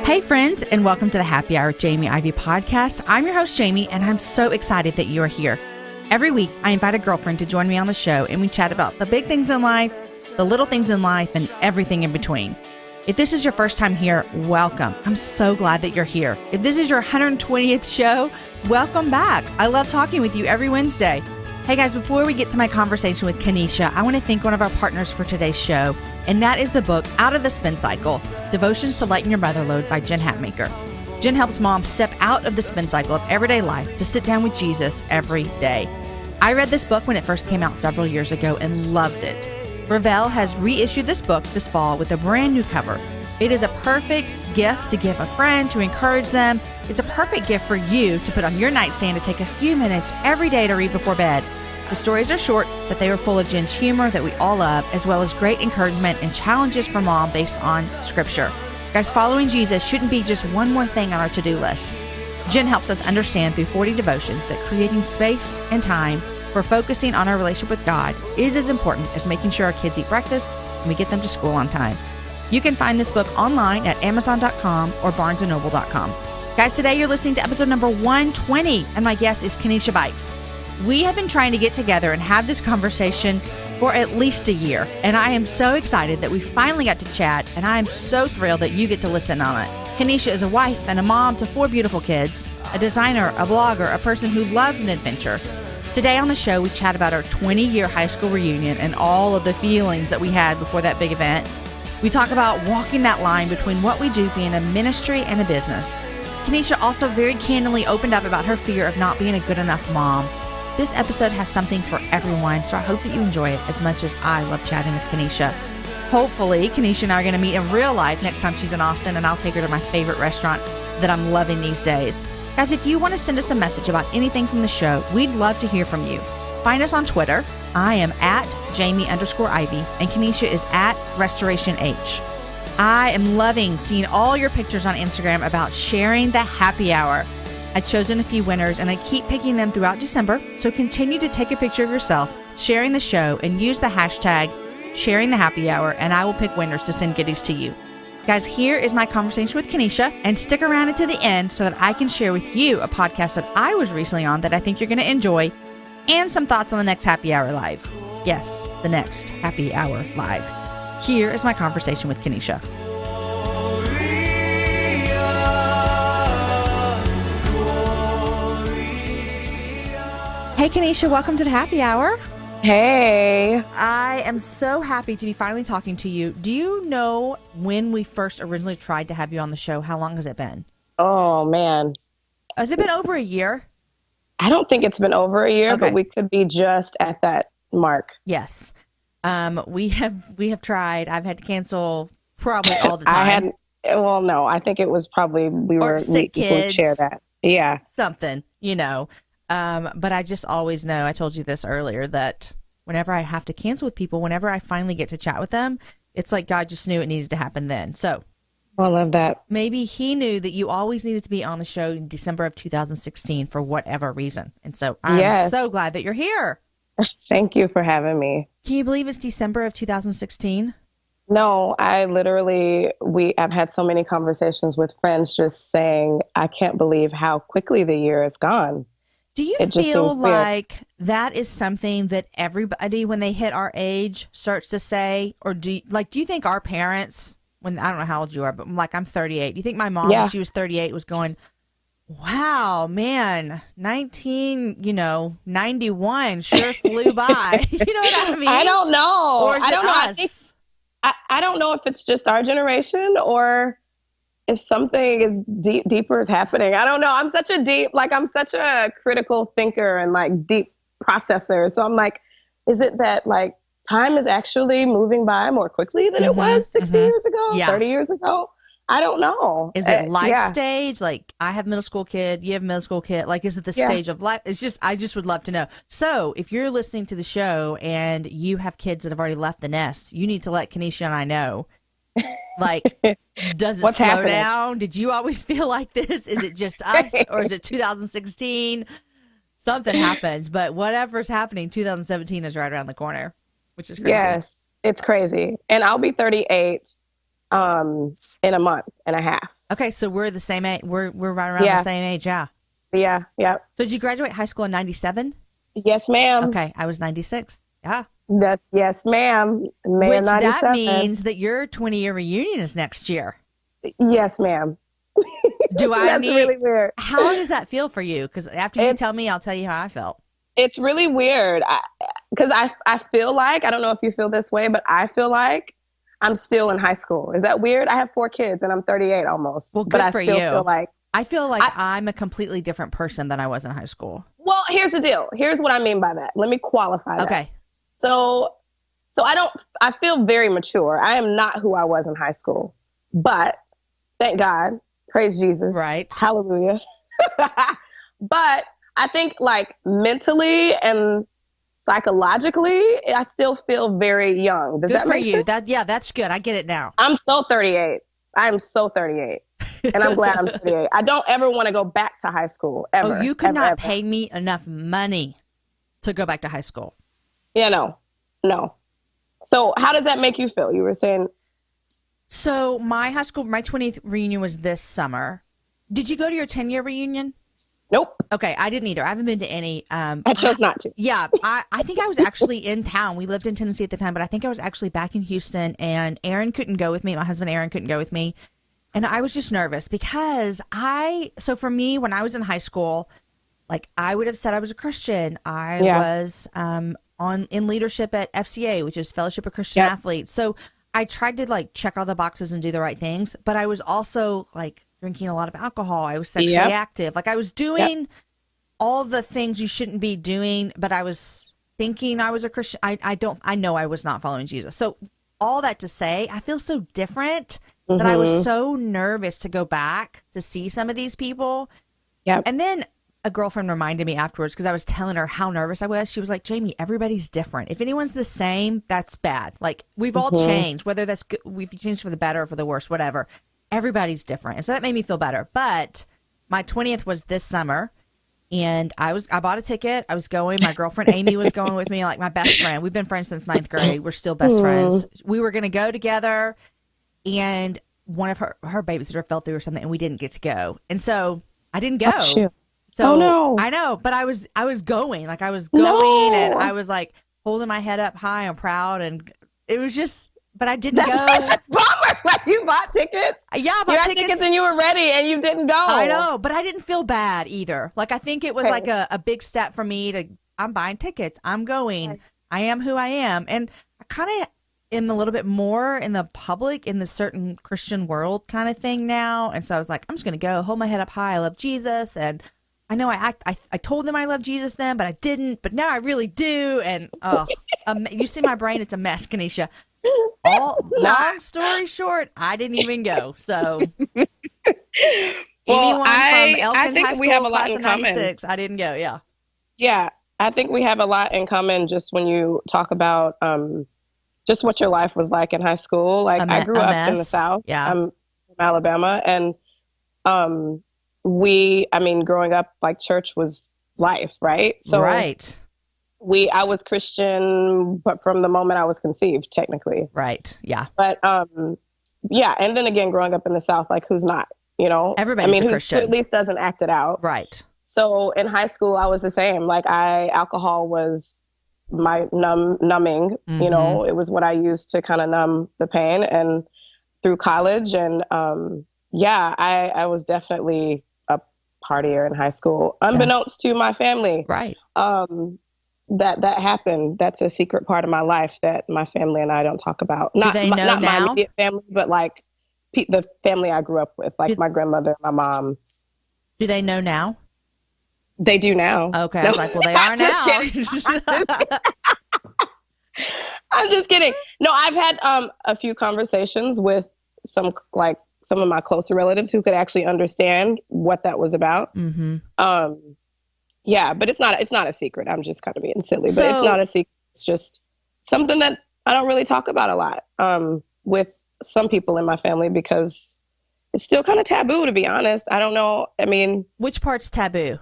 Hey friends, and welcome to the Happy Hour with Jamie Ivey podcast. I'm your host, Jamie, and I'm so excited that you are here. Every week, I invite a girlfriend to join me on the show, and we chat about the big things in life, the little things in life, and everything in between. If this is your first time here, welcome. I'm so glad that you're here. If this is your 120th show, welcome back. I love talking with you every Wednesday. Hey guys, before we get to my conversation with Kennesha, I want to thank one of our partners for today's show, and that is the book Out of the Spin Cycle, Devotions to Lighten Your Mother Load by Jen Hatmaker. Jen helps moms step out of the spin cycle of everyday life to sit down with Jesus every day. I read this book when it first came out several years ago and loved it. Revell has reissued this book this fall with a brand new cover. It is a perfect gift to give a friend to encourage them. It's a perfect gift for you to put on your nightstand to take a few minutes every day to read before bed. The stories are short, but they are full of Jen's humor that we all love, as well as great encouragement and challenges for mom based on scripture. Guys, following Jesus shouldn't be just one more thing on our to-do list. Jen helps us understand through 40 devotions that creating space and time for focusing on our relationship with God is as important as making sure our kids eat breakfast and we get them to school on time. You can find this book online at Amazon.com or BarnesandNoble.com. Guys, today you're listening to episode number 120, and my guest is Kennesha Buycks. We have been trying to get together and have this conversation for at least a year, and I am so excited that we finally got to chat, and I am so thrilled that you get to listen on it. Kennesha is a wife and a mom to 4 beautiful kids, a designer, a blogger, a person who loves an adventure. Today on the show, we chat about our 20-year high school reunion and all of the feelings that we had before that big event. We talk about walking that line between what we do being a ministry and a business. Kennesha also very candidly opened up about her fear of not being a good enough mom. This episode has something for everyone, so I hope that you enjoy it as much as I love chatting with Kennesha. Hopefully, Kennesha and I are going to meet in real life next time she's in Austin, and I'll take her to my favorite restaurant that I'm loving these days. Guys, if you want to send us a message about anything from the show, we'd love to hear from you. Find us on Twitter. I am at Jamie_Ivey, and Kennesha is at RestorationH. I am loving seeing all your pictures on Instagram about sharing the happy hour. I've chosen a few winners, and I keep picking them throughout December, so continue to take a picture of yourself, sharing the show, and use the hashtag #SharingTheHappyHour, and I will pick winners to send goodies to you. Guys, here is my conversation with Kennesha, and stick around until the end so that I can share with you a podcast that I was recently on that I think you're going to enjoy, and some thoughts on the next Happy Hour Live. Yes, the next Happy Hour Live. Here is my conversation with Kennesha. Hey, Kennesha, welcome to the Happy Hour. Hey. I am so happy to be finally talking to you. Do you know when we first originally tried to have you on the show? How long has it been? Oh, man. Has it been over a year? I don't think it's been over a year, but we could be just at that mark. Yes. We have tried. I've had to cancel probably all the time. No, I think it was probably we would share that. Yeah. Something, but I just always know, I told you this earlier, that whenever I have to cancel with people, whenever I finally get to chat with them, it's like God just knew it needed to happen then. So I love that. Maybe he knew that you always needed to be on the show in December of 2016 for whatever reason. And so I'm so glad that you're here. Thank you for having me. Can you believe it's December of 2016? No, I've had so many conversations with friends just saying, I can't believe how quickly the year has gone. Do you feel like that is something that everybody, when they hit our age, starts to say? Or do you think our parents, I don't know how old you are, but I'm 38. Do you think my mom, when she was 38, was going, wow, man, 91 sure flew by. You know what I mean? I don't know. Or is it us? I don't know if it's just our generation or if something is deeper is happening. I don't know. I'm such a critical thinker and deep processor. So I'm like, is it that time is actually moving by more quickly than it was 60 years ago, 30 years ago? I don't know. Is it life stage? I have a middle school kid, you have a middle school kid. Is it the stage of life? I just would love to know. So if you're listening to the show and you have kids that have already left the nest, you need to let Kennesha and I know. Does it slow down? Did you always feel like this? Is it just us, or is it 2016? Something happens, but whatever's happening, 2017 is right around the corner, which is crazy. Yes, it's crazy. And I'll be 38 in a month and a half. Okay, so we're the same age. We're right around the same age, yeah. Yeah, yeah. So did you graduate high school in 97? Yes, ma'am. Okay, I was 96. Yeah. Yes, ma'am. May Which of 97. that means that your 20-year reunion is next year. Yes, ma'am. That's really weird. How does that feel for you? Because after you tell me, I'll tell you how I felt. It's really weird because I feel like, I don't know if you feel this way, but I feel like I'm still in high school. Is that weird? I have 4 kids and I'm 38 almost. Well, good but I for still you. I feel like I'm a completely different person than I was in high school. Well, here's the deal. Here's what I mean by that. Let me qualify that. Okay. So I feel very mature. I am not who I was in high school, but thank God, praise Jesus. Right. Hallelujah. But I think like mentally and psychologically, I still feel very young. Does that make sense? That's good. I get it now. I'm so 38. I am so 38. And I'm glad I'm 38. I don't ever want to go back to high school, ever. Oh, you could not pay me enough money to go back to high school. Yeah, no. So how does that make you feel? You were saying. So my 20th reunion was this summer. Did you go to your 10-year reunion? Nope. Okay, I didn't either. I haven't been to any. I chose not to. Yeah, I think I was actually in town. We lived in Tennessee at the time, but I think I was actually back in Houston, and Aaron couldn't go with me. My husband Aaron couldn't go with me. And I was just nervous because so for me, when I was in high school, like I would have said I was a Christian. I was in leadership at FCA, which is Fellowship of Christian Athletes. So I tried to like check all the boxes and do the right things, but I was also like drinking a lot of alcohol. I was sexually active. Like I was doing all the things you shouldn't be doing, but I was thinking I was a Christian. I know I was not following Jesus. So all that to say, I feel so different that I was so nervous to go back to see some of these people. Yeah. And then a girlfriend reminded me afterwards because I was telling her how nervous I was. She was like, Jamie, everybody's different. If anyone's the same, that's bad. Like we've all changed, whether that's good, we've changed for the better or for the worse, whatever. Everybody's different. And so that made me feel better. But my 20th was this summer and I bought a ticket. I was going. My girlfriend Amy was going with me, like my best friend. We've been friends since 9th grade. We're still best friends. We were going to go together and one of her babysitter fell through or something and we didn't get to go. And so I didn't go. Oh, shoot. So no. I know, but I was going, like I was going and I was like holding my head up high and proud. And it was just, but I didn't go. That's such a bummer. Like you bought tickets. Yeah, I bought you tickets and you were ready and you didn't go. I know, but I didn't feel bad either. Like I think it was like a big step for me I'm buying tickets. I'm going. Okay. I am who I am. And I kind of am a little bit more in the public, in the certain Christian world kind of thing now. And so I was like, I'm just going to go hold my head up high. I love Jesus. And I know I told them I love Jesus then, but I didn't. But now I really do. And you see my brain, it's a mess, Kennesha. Long story short, I didn't even go. So well, I think High School, we have a lot in common. 96, I didn't go. Yeah. Yeah. I think we have a lot in common just when you talk about just what your life was like in high school. Like I grew up in the South. Yeah. I'm from Alabama. And growing up, like church was life, right? So right. I was Christian, but from the moment I was conceived, technically. Right. Yeah. But yeah. And then again, growing up in the South, like who's not, everybody's a Christian. Who at least doesn't act it out. Right. So in high school, I was the same. Like alcohol was my numbing, it was what I used to kind of numb the pain. And through college and I was definitely a partier in high school, unbeknownst to my family. Right. That happened. That's a secret part of my life that my family and I don't talk about. Not my immediate family, but like the family I grew up with, like my grandmother, my mom. Do they know now? They do now. Okay. I was like, well, they are now. I'm just kidding. No, I've had a few conversations with some of my closer relatives who could actually understand what that was about. Mm-hmm. Yeah, but it's not a secret. I'm just kind of being silly, but it's not a secret. It's just something that I don't really talk about a lot with some people in my family because it's still kind of taboo, to be honest. I don't know. I mean, which part's taboo?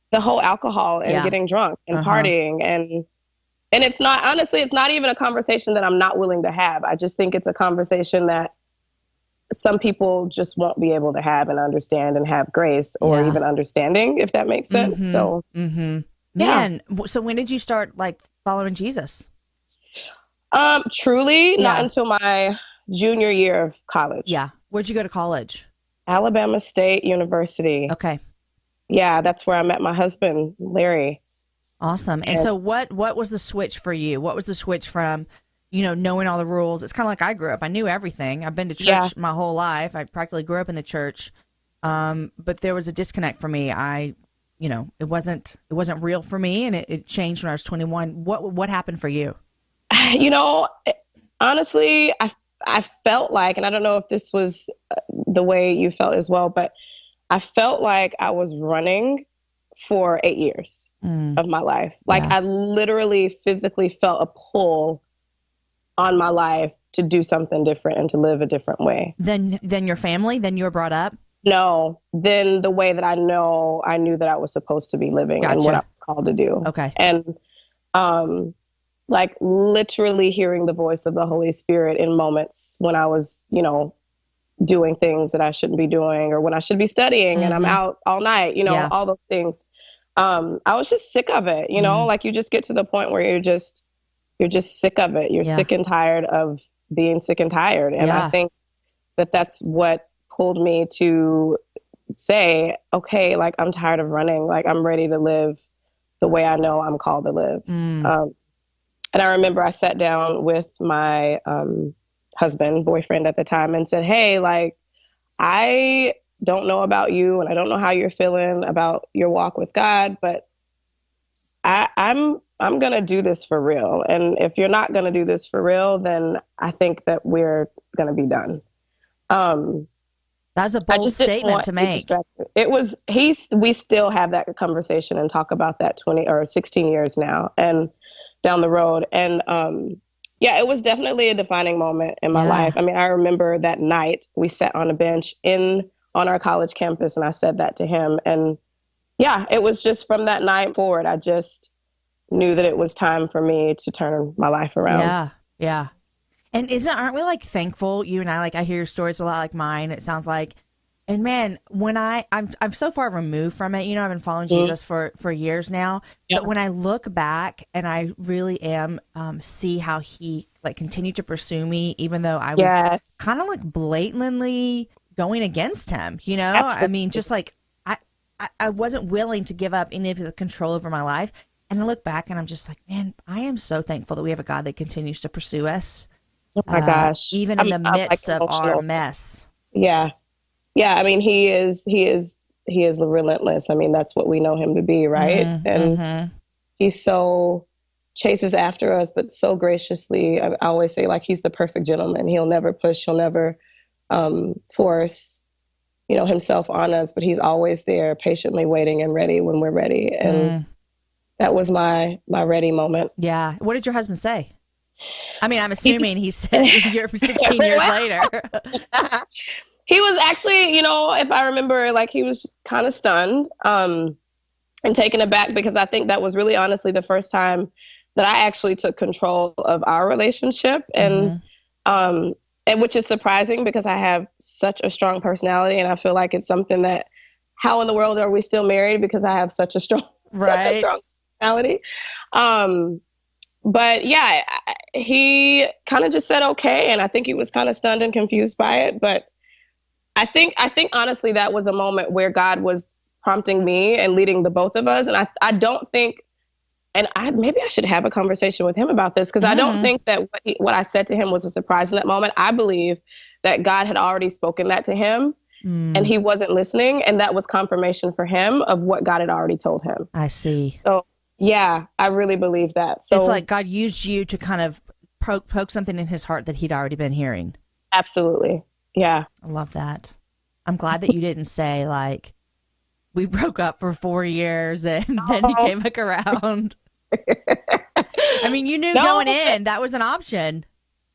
The whole alcohol and getting drunk and partying and it's not, honestly, it's not even a conversation that I'm not willing to have. I just think it's a conversation that some people just won't be able to have and understand and have grace or even understanding, if that makes sense. So, Man, so when did you start like following Jesus? Truly not until my junior year of college. Yeah. Where'd you go to college? Alabama State University. Okay. Yeah, that's where I met my husband, Larry. Awesome. And so what was the switch for you? What was the switch from, knowing all the rules? It's kind of like I grew up. I knew everything. I've been to church my whole life. I practically grew up in the church. But there was a disconnect for me. It wasn't real for me, and it changed when I was 21. What happened for you? Honestly, I felt like, and I don't know if this was the way you felt as well, but I felt like I was running for 8 years of my life. Like I literally physically felt a pull on my life to do something different and to live a different way. Than your family? Than you were brought up? No, than the way that I knew that I was supposed to be living and what I was called to do. Okay. And like literally hearing the voice of the Holy Spirit in moments when I was, doing things that I shouldn't be doing, or when I should be studying and I'm out all night, all those things. I was just sick of it, like you just get to the point where you're just sick of it. You're sick and tired of being sick and tired. And I think that that's what pulled me to say, okay, like I'm tired of running. Like I'm ready to live the way I know I'm called to live. And I remember I sat down with my boyfriend at the time, and said, hey, like, I don't know about you and I don't know how you're feeling about your walk with God, but I'm going to do this for real. And if you're not going to do this for real, then I think that we're going to be done. That's a bold statement to make. We still have that conversation and talk about that 20 or 16 years now and down the road. And, it was definitely a defining moment in my life. I mean, I remember that night we sat on a bench on our college campus, and I said that to him. And it was just from that night forward, I just knew that it was time for me to turn my life around. Yeah. And aren't we like thankful, you and I, like I hear your stories a lot like mine, it sounds like. And man, when I'm so far removed from it, I've been following Jesus for years now. But when I look back and I really am see how he like continued to pursue me, even though I was kind of like blatantly going against him, Absolutely. I mean, just like I wasn't willing to give up any of the control over my life. And I look back and I'm just like, man, I am so thankful that we have a God that continues to pursue us. Oh my gosh. Even in the midst of our mess. Yeah. Yeah, I mean, he is relentless. I mean, that's what we know him to be, right? And he so chases after us, but so graciously. I always say, like, he's the perfect gentleman. He'll never push, he'll never force, himself on us, but he's always there, patiently waiting and ready when we're ready. And that was my ready moment. Yeah. What did your husband say? I mean, I'm assuming he said you're 16 years later. He was actually, if I remember, like he was just kind of stunned and taken aback, because I think that was really honestly the first time that I actually took control of our relationship. And which is surprising, because I have such a strong personality, and I feel like it's something that, how in the world are we still married? Because I have such a strong personality. But he kind of just said, okay. And I think he was kind of stunned and confused by it. But I think honestly, that was a moment where God was prompting me and leading the both of us. And I don't think, and maybe I should have a conversation with him about this, because I don't think that what I said to him was a surprise in that moment. I believe that God had already spoken that to him and he wasn't listening. And that was confirmation for him of what God had already told him. I see. So yeah, I really believe that. So it's like God used you to kind of poke something in his heart that he'd already been hearing. Absolutely. Yeah. I love that. I'm glad that you didn't say, like, we broke up for 4 years and then he came back around. I mean, you knew going in that was an option.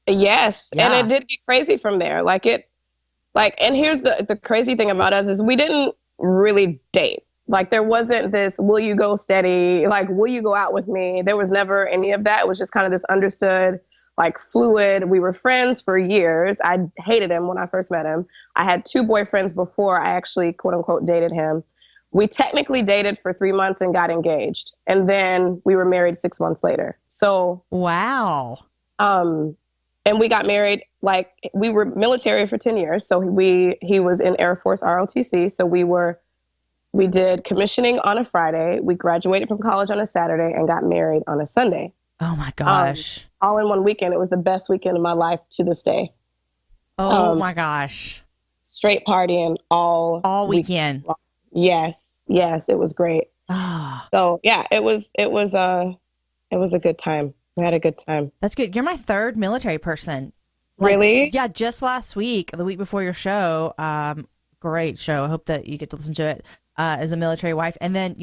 Yes. Yeah. And it did get crazy from there. And here's the crazy thing about us is we didn't really date. Like, there wasn't this, will you go steady? Like, will you go out with me? There was never any of that. It was just kind of this understood, like fluid. We were friends for years. I hated him when I first met him. I had 2 boyfriends before I actually, quote unquote, dated him. We technically dated for 3 months and got engaged. And then we were married 6 months later. So, wow. And we got married, like we were military for 10 years. So he was in Air Force ROTC. So we did commissioning on a Friday. We graduated from college on a Saturday and got married on a Sunday. Oh my gosh. All in one weekend. It was the best weekend of my life to this day. Oh my gosh. Straight partying all weekend. Yes. It was great. So yeah, it was a good time. We had a good time. That's good. You're my 3rd military person. Really? Yeah. Just last week, the week before your show, great show. I hope that you get to listen to it, as a military wife. And then,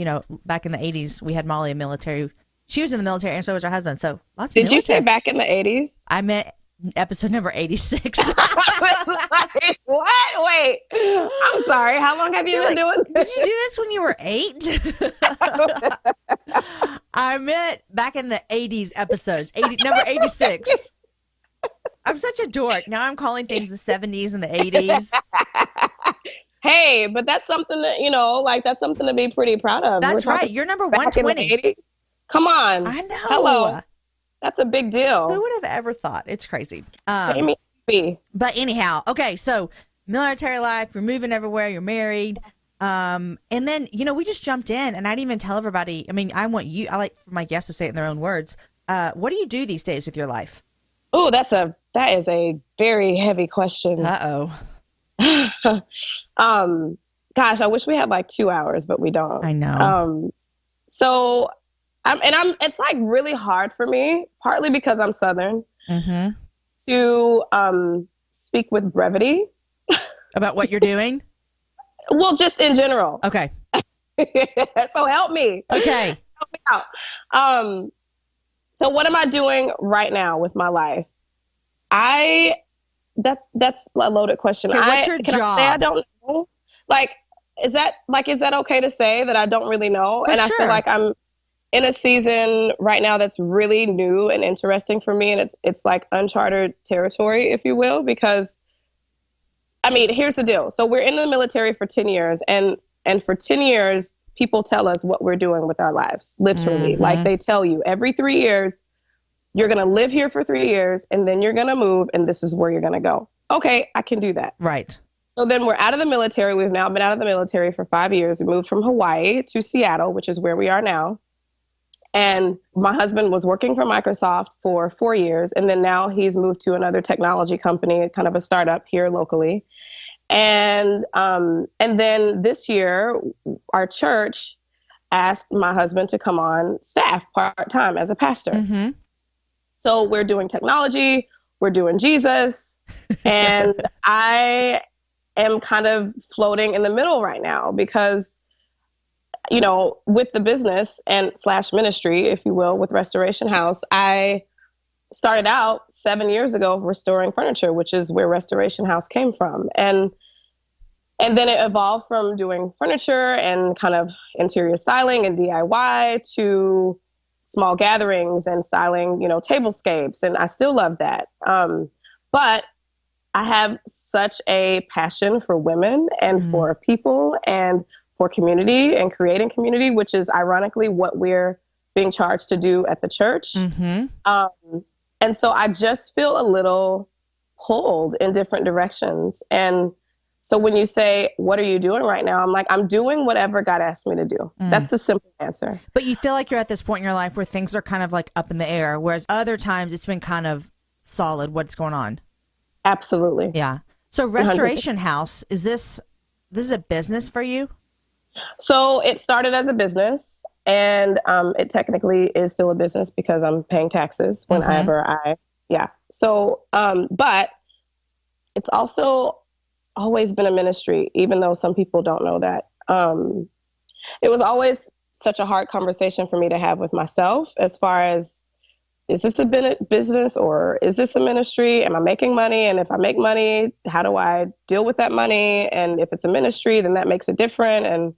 back in the 80s, we had Molly, a military. She was in the military and so was her husband. So lots of Did military. you say back in the 80s? I meant episode number 86. I was like, what? Wait, I'm sorry. How long have you been doing this? Did you do this when you were 8? I meant back in the 80s episodes, number 86. I'm such a dork. Now I'm calling things the 70s and the 80s. Hey, but that's something that, that's something to be pretty proud of. That's right. You're number 120. Come on. I know. Hello. That's a big deal. Who would have ever thought? It's crazy. Jamie Ivey. But anyhow, okay, so military life, you're moving everywhere, you're married. And then, we just jumped in and I didn't even tell everybody. I mean, I like for my guests to say it in their own words. What do you do these days with your life? Oh, that is a very heavy question. Uh-oh. Gosh, I wish we had like 2 hours, but we don't. I know. So it's like really hard for me, partly because I'm Southern, to speak with brevity. About what you're doing? Well, just in general. Okay. So help me. Okay. Help me out. So what am I doing right now with my life? That's a loaded question. Okay, what's your job? I say I don't know? Is that okay to say that I don't really know? For and sure. I feel like I'm in a season right now that's really new and interesting for me. And it's like uncharted territory, if you will, because I mean, here's the deal. So we're in the military for 10 years and for 10 years, people tell us what we're doing with our lives, literally. Like they tell you every 3 years, you're going to live here for 3 years and then you're going to move and this is where you're going to go. Okay, I can do that. Right. So then we're out of the military. We've now been out of the military for 5 years. We moved from Hawaii to Seattle, which is where we are now. And my husband was working for Microsoft for 4 years. And then now he's moved to another technology company, kind of a startup here locally. And then this year, our church asked my husband to come on staff part-time as a pastor. So we're doing technology, we're doing Jesus, and I am kind of floating in the middle right now because, with the business and / ministry, if you will, with Restoration House, I started out 7 years ago restoring furniture, which is where Restoration House came from. And then it evolved from doing furniture and kind of interior styling and DIY to small gatherings and styling, tablescapes. And I still love that. But I have such a passion for women and for people and for community and creating community, which is ironically what we're being charged to do at the church. And so I just feel a little pulled in different directions. And so when you say, what are you doing right now? I'm like, I'm doing whatever God asked me to do. That's the simple answer. But you feel like you're at this point in your life where things are kind of like up in the air, whereas other times it's been kind of solid. What's going on? Absolutely. Yeah. So Restoration 100%. House, is this a business for you? So it started as a business and it technically is still a business because I'm paying taxes whenever So, but it's also always been a ministry, even though some people don't know that. It was always such a hard conversation for me to have with myself as far as, is this a business or is this a ministry? Am I making money? And if I make money, how do I deal with that money? And if it's a ministry, then that makes it different. And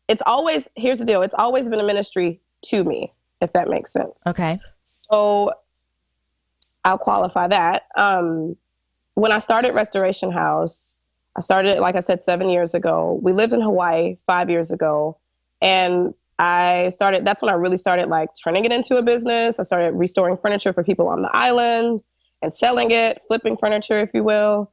it's always, here's the deal. It's always been a ministry to me. if that makes sense. Okay. So I'll qualify that. When I started Restoration House, I started, like I said, 7 years ago. We lived in Hawaii 5 years ago. And that's when I really started like turning it into a business. I started restoring furniture for people on the island and selling it, flipping furniture, if you will.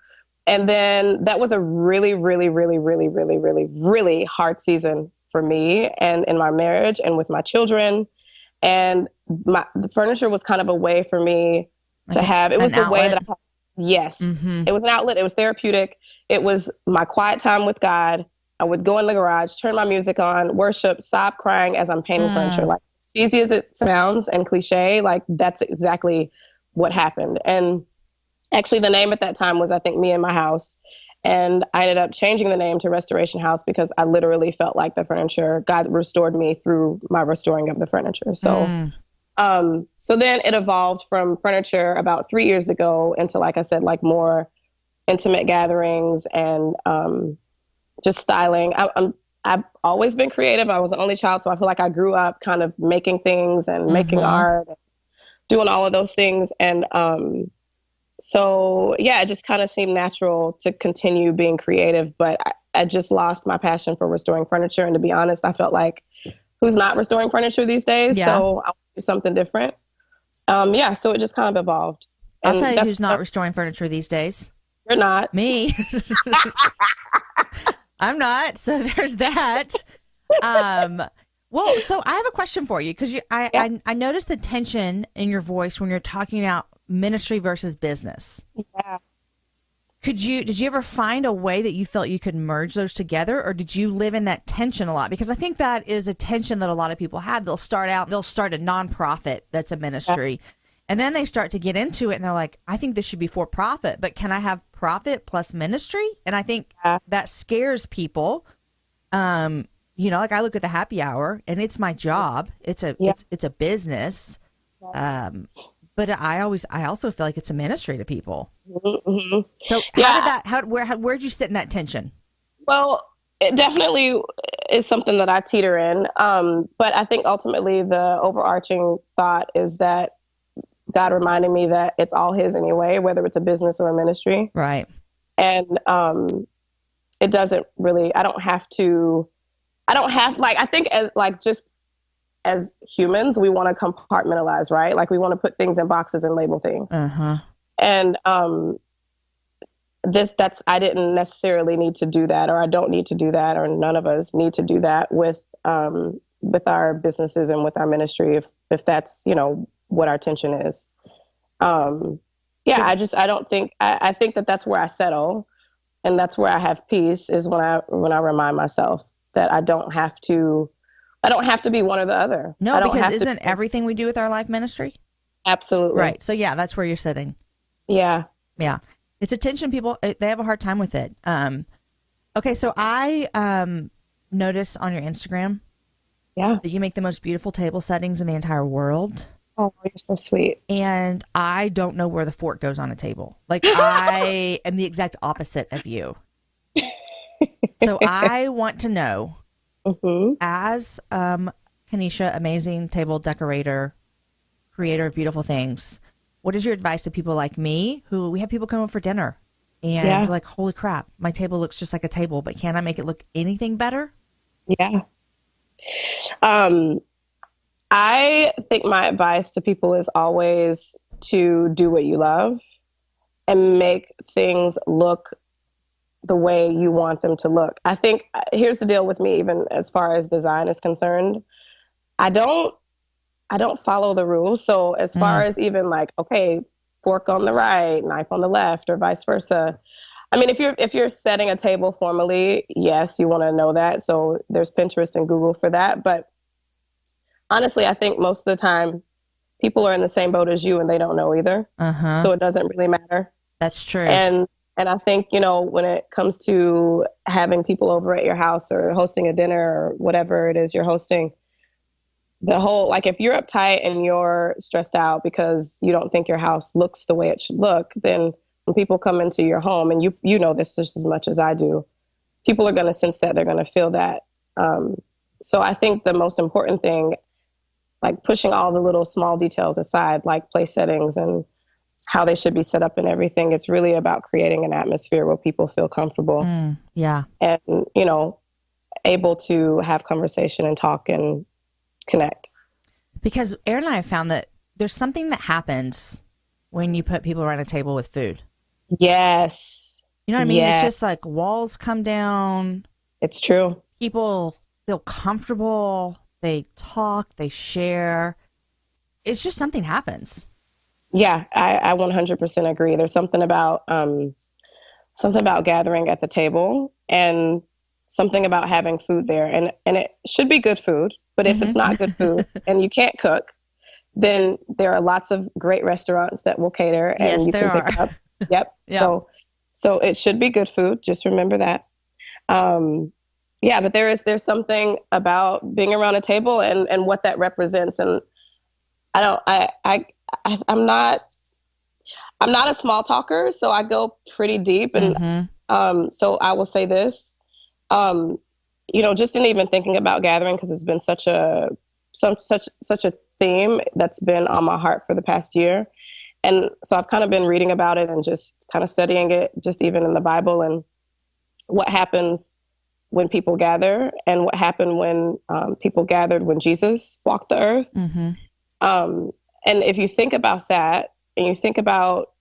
And then that was a really, really, really, really, really, really, really hard season for me and in my marriage and with my children. And the furniture was kind of a way for me to have, it was the way that I had, yes, it was an outlet. It was therapeutic. It was my quiet time with God. I would go in the garage, turn my music on, worship, stop crying as I'm painting furniture. Like, as easy as it sounds and cliche, like that's exactly what happened. And actually the name at that time was, I think, Me and My House. And I ended up changing the name to Restoration House because I literally felt like the furniture, God restored me through my restoring of the furniture. So, so then it evolved from furniture about 3 years ago into, like I said, like more intimate gatherings and, just styling. I've always been creative. I was the only child, so I feel like I grew up kind of making things and making art, and doing all of those things. And so, yeah, it just kind of seemed natural to continue being creative. But I just lost my passion for restoring furniture. And to be honest, I felt like, who's not restoring furniture these days? Yeah. So I want to do something different. Yeah, so it just kind of evolved. I'll tell you who's not restoring furniture these days. You're not. Me. I'm not. So there's that. Well, so I have a question for you because I noticed the tension in your voice when you're talking about ministry versus business. Yeah. Did you ever find a way that you felt you could merge those together, or did you live in that tension a lot? Because I think that is a tension that a lot of people have. They'll start a nonprofit that's a ministry. Yeah. And then they start to get into it and they're like, I think this should be for profit, but can I have profit plus ministry? And I think that scares people. Like I look at the happy hour and it's my job. It's a business. But I also feel like it's a ministry to people. Mm-hmm. So where'd you sit in that tension? Well, it definitely is something that I teeter in. But I think ultimately the overarching thought is that God reminded me that it's all his anyway, whether it's a business or a ministry. Right. And it doesn't really, I think as humans, we want to compartmentalize, right? Like we want to put things in boxes and label things. Uh-huh. And I didn't necessarily need to do that, or I don't need to do that, or none of us need to do that with our businesses and with our ministry, if that's, what our tension is. I think that's where I settle, and that's where I have peace, is when I remind myself that I don't have to be one or the other. No, because isn't everything we do with our life ministry? Absolutely. Right. So yeah, that's where you're sitting. Yeah. Yeah. It's a tension. People, they have a hard time with it. Okay. So I notice on your Instagram that you make the most beautiful table settings in the entire world. Oh, you're so sweet. And I don't know where the fork goes on a table. Like I am the exact opposite of you. So I want to know, as Kennesha, amazing table decorator, creator of beautiful things, what is your advice to people like me, who we have people come over for dinner and they're like, holy crap, my table looks just like a table, but can I make it look anything better? Yeah. I think my advice to people is always to do what you love and make things look the way you want them to look. I think here's the deal with me, even as far as design is concerned. I don't follow the rules. So as far as even like, okay, fork on the right, knife on the left, or vice versa. I mean, if you're setting a table formally, yes, you want to know that. So there's Pinterest and Google for that. But honestly, I think most of the time people are in the same boat as you and they don't know either. Uh-huh. So it doesn't really matter. That's true. And I think, when it comes to having people over at your house or hosting a dinner or whatever it is you're hosting, the whole, like if you're uptight and you're stressed out because you don't think your house looks the way it should look, then when people come into your home, and you know this just as much as I do, people are going to sense that, they're going to feel that. So I think the most important thing like pushing all the little small details aside, like place settings and how they should be set up and everything. It's really about creating an atmosphere where people feel comfortable. Yeah. And, you know, able to have conversation and talk and connect. Because Aaron and I have found that there's something that happens when you put people around a table with food. Yes. You know what I mean? Yes. It's just like walls come down. It's true. People feel comfortable. They talk, they share. It's just something happens. Yeah, I 100% agree. There's something about gathering at the table and something about having food there. And it should be good food, but if it's not good food and you can't cook, then there are lots of great restaurants that will cater and you can pick up. Yep. Yeah. So it should be good food. Just remember that. Yeah, but there's something about being around a table and what that represents. And I'm not a small talker, so I go pretty deep. And so I will say this, you know, just in even thinking about gathering, because it's been such a theme that's been on my heart for the past year. And so I've kind of been reading about it and just kind of studying it, just even in the Bible, and what happens when people gather and what happened when people gathered when Jesus walked the earth. And if you think about that and you think about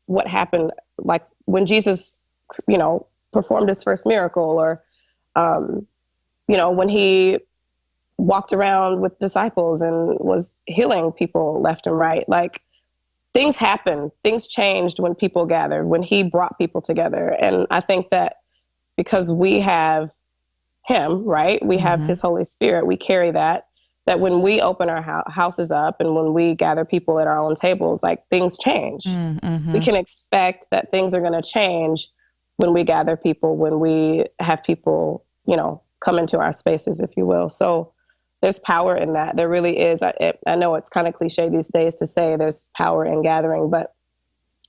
what happened, like when Jesus, you know, performed his first miracle, or, you know, when he walked around with disciples and was healing people left and right, like things happened, things changed when people gathered, when he brought people together. And I think that because we have him, right? We have his Holy Spirit. We carry that when we open our houses up and when we gather people at our own tables, like things change. We can expect that things are going to change when we gather people, when we have people, you know, come into our spaces, if you will. So there's power in that. There really is. I know it's kind of cliche these days to say there's power in gathering, but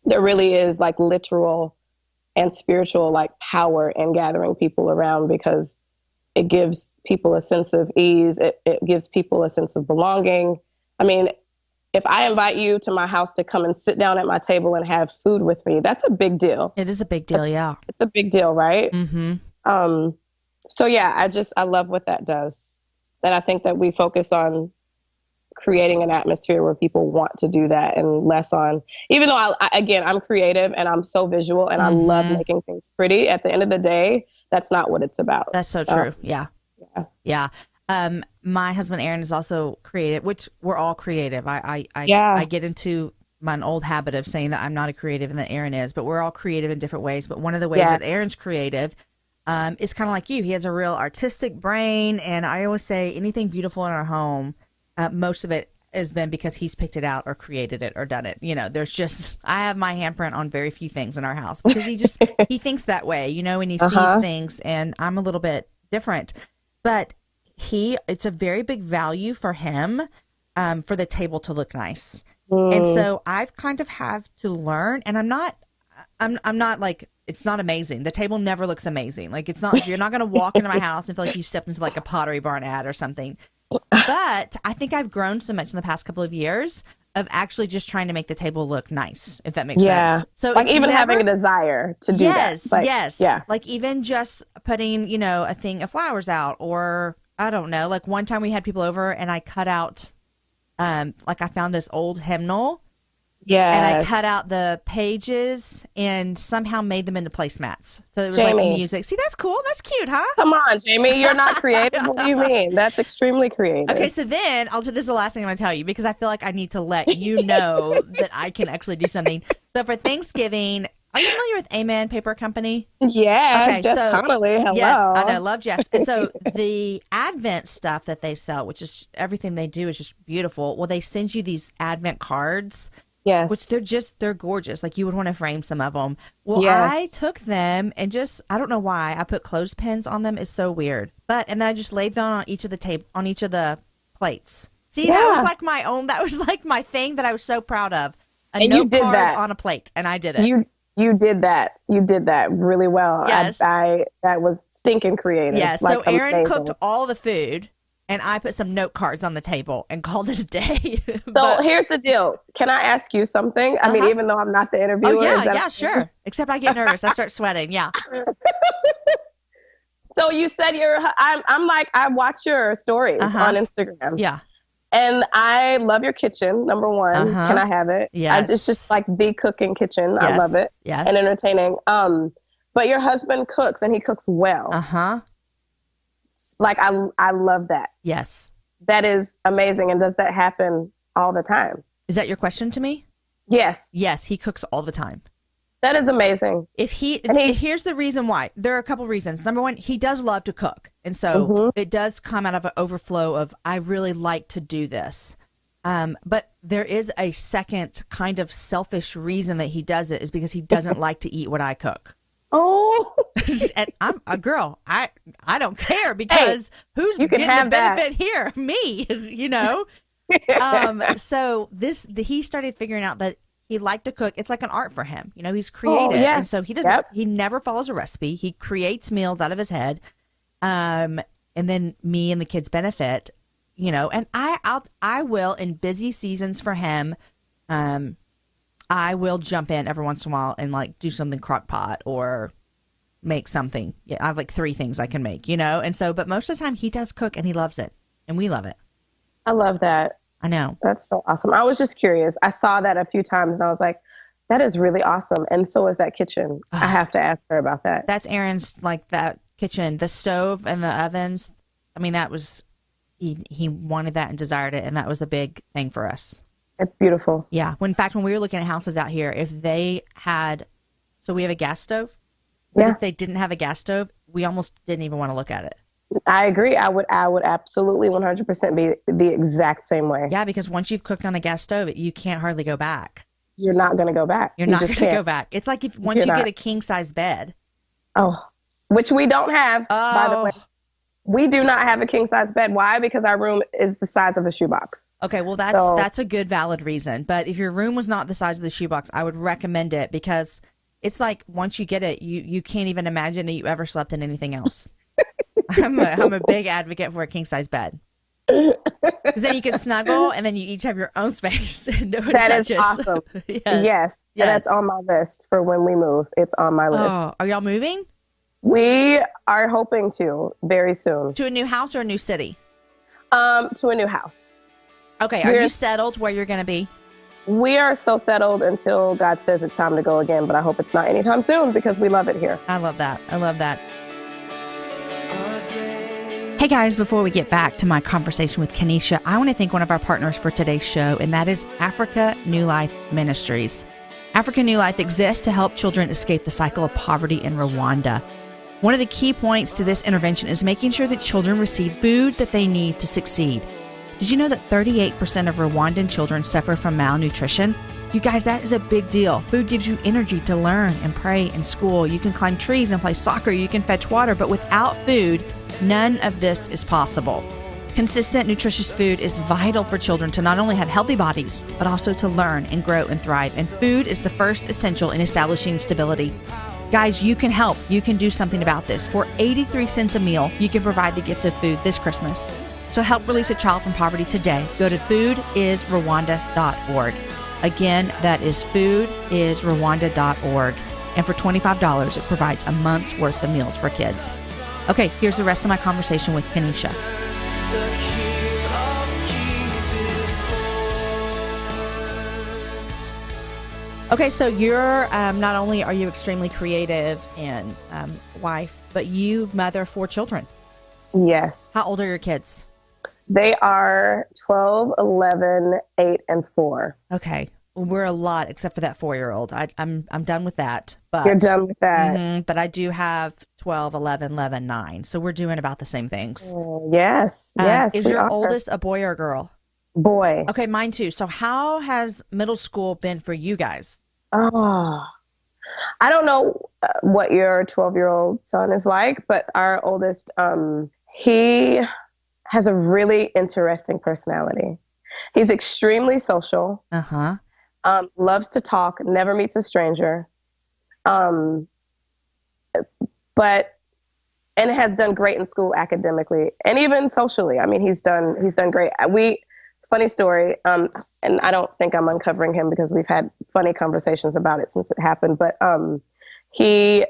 there really is like literal and spiritual like power in gathering people around, because it gives people a sense of ease. It gives people a sense of belonging. I mean, if I invite you to my house to come and sit down at my table and have food with me, that's a big deal. It is a big deal, yeah. It's a big deal, right? So yeah, I love what that does. And I think that we focus on creating an atmosphere where people want to do that, and less on, even though I'm creative and I'm so visual and I love making things pretty, at the end of the day, that's not what it's about. That's so true. Yeah. My husband, Aaron, is also creative, which we're all creative. I get into an old habit of saying that I'm not a creative and that Aaron is, but we're all creative in different ways. But one of the ways that Aaron's creative is kind of like you. He has a real artistic brain. And I always say anything beautiful in our home, most of it has been because he's picked it out or created it or done it. You know, I have my handprint on very few things in our house because he thinks that way, you know, and he sees things, and I'm a little bit different. But it's a very big value for him for the table to look nice. And so I've kind of have to learn, and I'm not like, it's not amazing. The table never looks amazing. Like, it's not, you're not going to walk into my house and feel like you stepped into like a Pottery Barn ad or something. But I think I've grown so much in the past couple of years of actually just trying to make the table look nice, if that makes sense. So like even having a desire to do that. Yes. Yeah. Like even just putting, you know, a thing of flowers out, or I don't know, like one time we had people over and I cut out, like I found this old hymnal. Yeah. And I cut out the pages and somehow made them into placemats. So it was like music. See, that's cool. That's cute, huh? Come on, Jamie. You're not creative. What do you mean? That's extremely creative. Okay, so then this is the last thing I'm going to tell you, because I feel like I need to let you know that I can actually do something. So for Thanksgiving, are you familiar with Amen Paper Company? Yes. Okay, Jess Connolly. Hello. Yes, I know. Love Jess. And so the Advent stuff that they sell, which is everything they do is just beautiful. Well, they send you these Advent cards. Yes. Which they're gorgeous. Like you would want to frame some of them. Well, I took them and I don't know why I put clothespins on them. It's so weird. And then I just laid them on each of the plates. See, that was like my thing that I was so proud of. A note card on a plate, and I did it. You did that. You did that really well. Yes. That was stinking creative. Yeah. So Aaron cooked all the food. and I put some note cards on the table and called it a day. So here's the deal. Can I ask you something? I mean, even though I'm not the interviewer. Oh, yeah, sure. Except I get nervous. I start sweating. Yeah. So you said I'm like, I watch your stories on Instagram. Yeah. And I love your kitchen, number one. Can I have it? Yes. It's just like the cooking kitchen. Yes. I love it. Yes. And entertaining. But your husband cooks and he cooks well. Like I love that. Yes. That is amazing. And does that happen all the time? Is that your question to me? Yes. Yes, he cooks all the time. That is amazing. Here's the reason why. There are a couple reasons. Number one, he does love to cook. And so it does come out of an overflow of, I really like to do this. But there is a second kind of selfish reason that he does it is because he doesn't like to eat what I cook. Oh. And I'm a girl. I don't care because who's getting the benefit here? Me, you know? So he started figuring out that he liked to cook. It's like an art for him. You know, he's creative. And so he doesn't, he never follows a recipe. He creates meals out of his head. And then me and the kids benefit, you know, and I will in busy seasons for him. I will jump in every once in a while and like do something crock pot or make something. Yeah, I have like 3 things I can make, you know? And so, but most of the time he does cook and he loves it and we love it. I love that. I know. That's so awesome. I was just curious. I saw that a few times and I was like, that is really awesome. And so is that kitchen. I have to ask her about that. That's Aaron's, like that kitchen, the stove and the ovens. I mean, that was, he wanted that and desired it. And that was a big thing for us. It's beautiful. Yeah. In fact, when we were looking at houses out here, if they had, so we have a gas stove. But if they didn't have a gas stove, we almost didn't even want to look at it. I agree. I would absolutely 100% be the exact same way. Yeah, because once you've cooked on a gas stove, you can't hardly go back. You're not going to go back. You're not going to go back. It's like once you get a king size bed. Oh, which we don't have, by the way. We do not have a king size bed. Why? Because our room is the size of a shoebox. Okay, well that's a good valid reason. But if your room was not the size of the shoebox, I would recommend it because it's like once you get it, you can't even imagine that you ever slept in anything else. I'm a big advocate for a king size bed because then you can snuggle and then you each have your own space. And nobody touches. Is awesome. Yes. That's on my list for when we move. It's on my list. Oh, are y'all moving? We are hoping to very soon. To a new house or a new city? To a new house. Okay. Are you settled where you're going to be? We are so settled until God says it's time to go again, but I hope it's not anytime soon because we love it here. I love that. I love that. Hey guys, before we get back to my conversation with Kennesha, I want to thank one of our partners for today's show, and that is Africa New Life Ministries. Africa New Life exists to help children escape the cycle of poverty in Rwanda. One of the key points to this intervention is making sure that children receive food that they need to succeed. Did you know that 38% of Rwandan children suffer from malnutrition? You guys, that is a big deal. Food gives you energy to learn and pray in school. You can climb trees and play soccer. You can fetch water, but without food, none of this is possible. Consistent, nutritious food is vital for children to not only have healthy bodies, but also to learn and grow and thrive. And food is the first essential in establishing stability. Guys, you can help. You can do something about this. For 83 cents a meal, you can provide the gift of food this Christmas. So help release a child from poverty today. Go to foodisrwanda.org. Again, that is foodisrwanda.org. And for $25, it provides a month's worth of meals for kids. Okay, here's the rest of my conversation with Kennesha. Okay, so you're not only are you extremely creative and wife, but you mother 4 children. Yes. How old are your kids? They are 12, 11, 8, and 4. Okay. Well, we're a lot except for that 4-year-old. I'm done with that. But you're done with that. But I do have 12, 11, 9. So we're doing about the same things. Yes. Yes. Is your oldest a boy or a girl? Boy. Okay, mine too. So how has middle school been for you guys? Oh, I don't know what your 12-year-old son is like, but our oldest, he has a really interesting personality. He's extremely social. Loves to talk, never meets a stranger. But and has done great in school academically and even socially. I mean, he's done great. Funny story. And I don't think I'm uncovering him because we've had funny conversations about it since it happened, but, he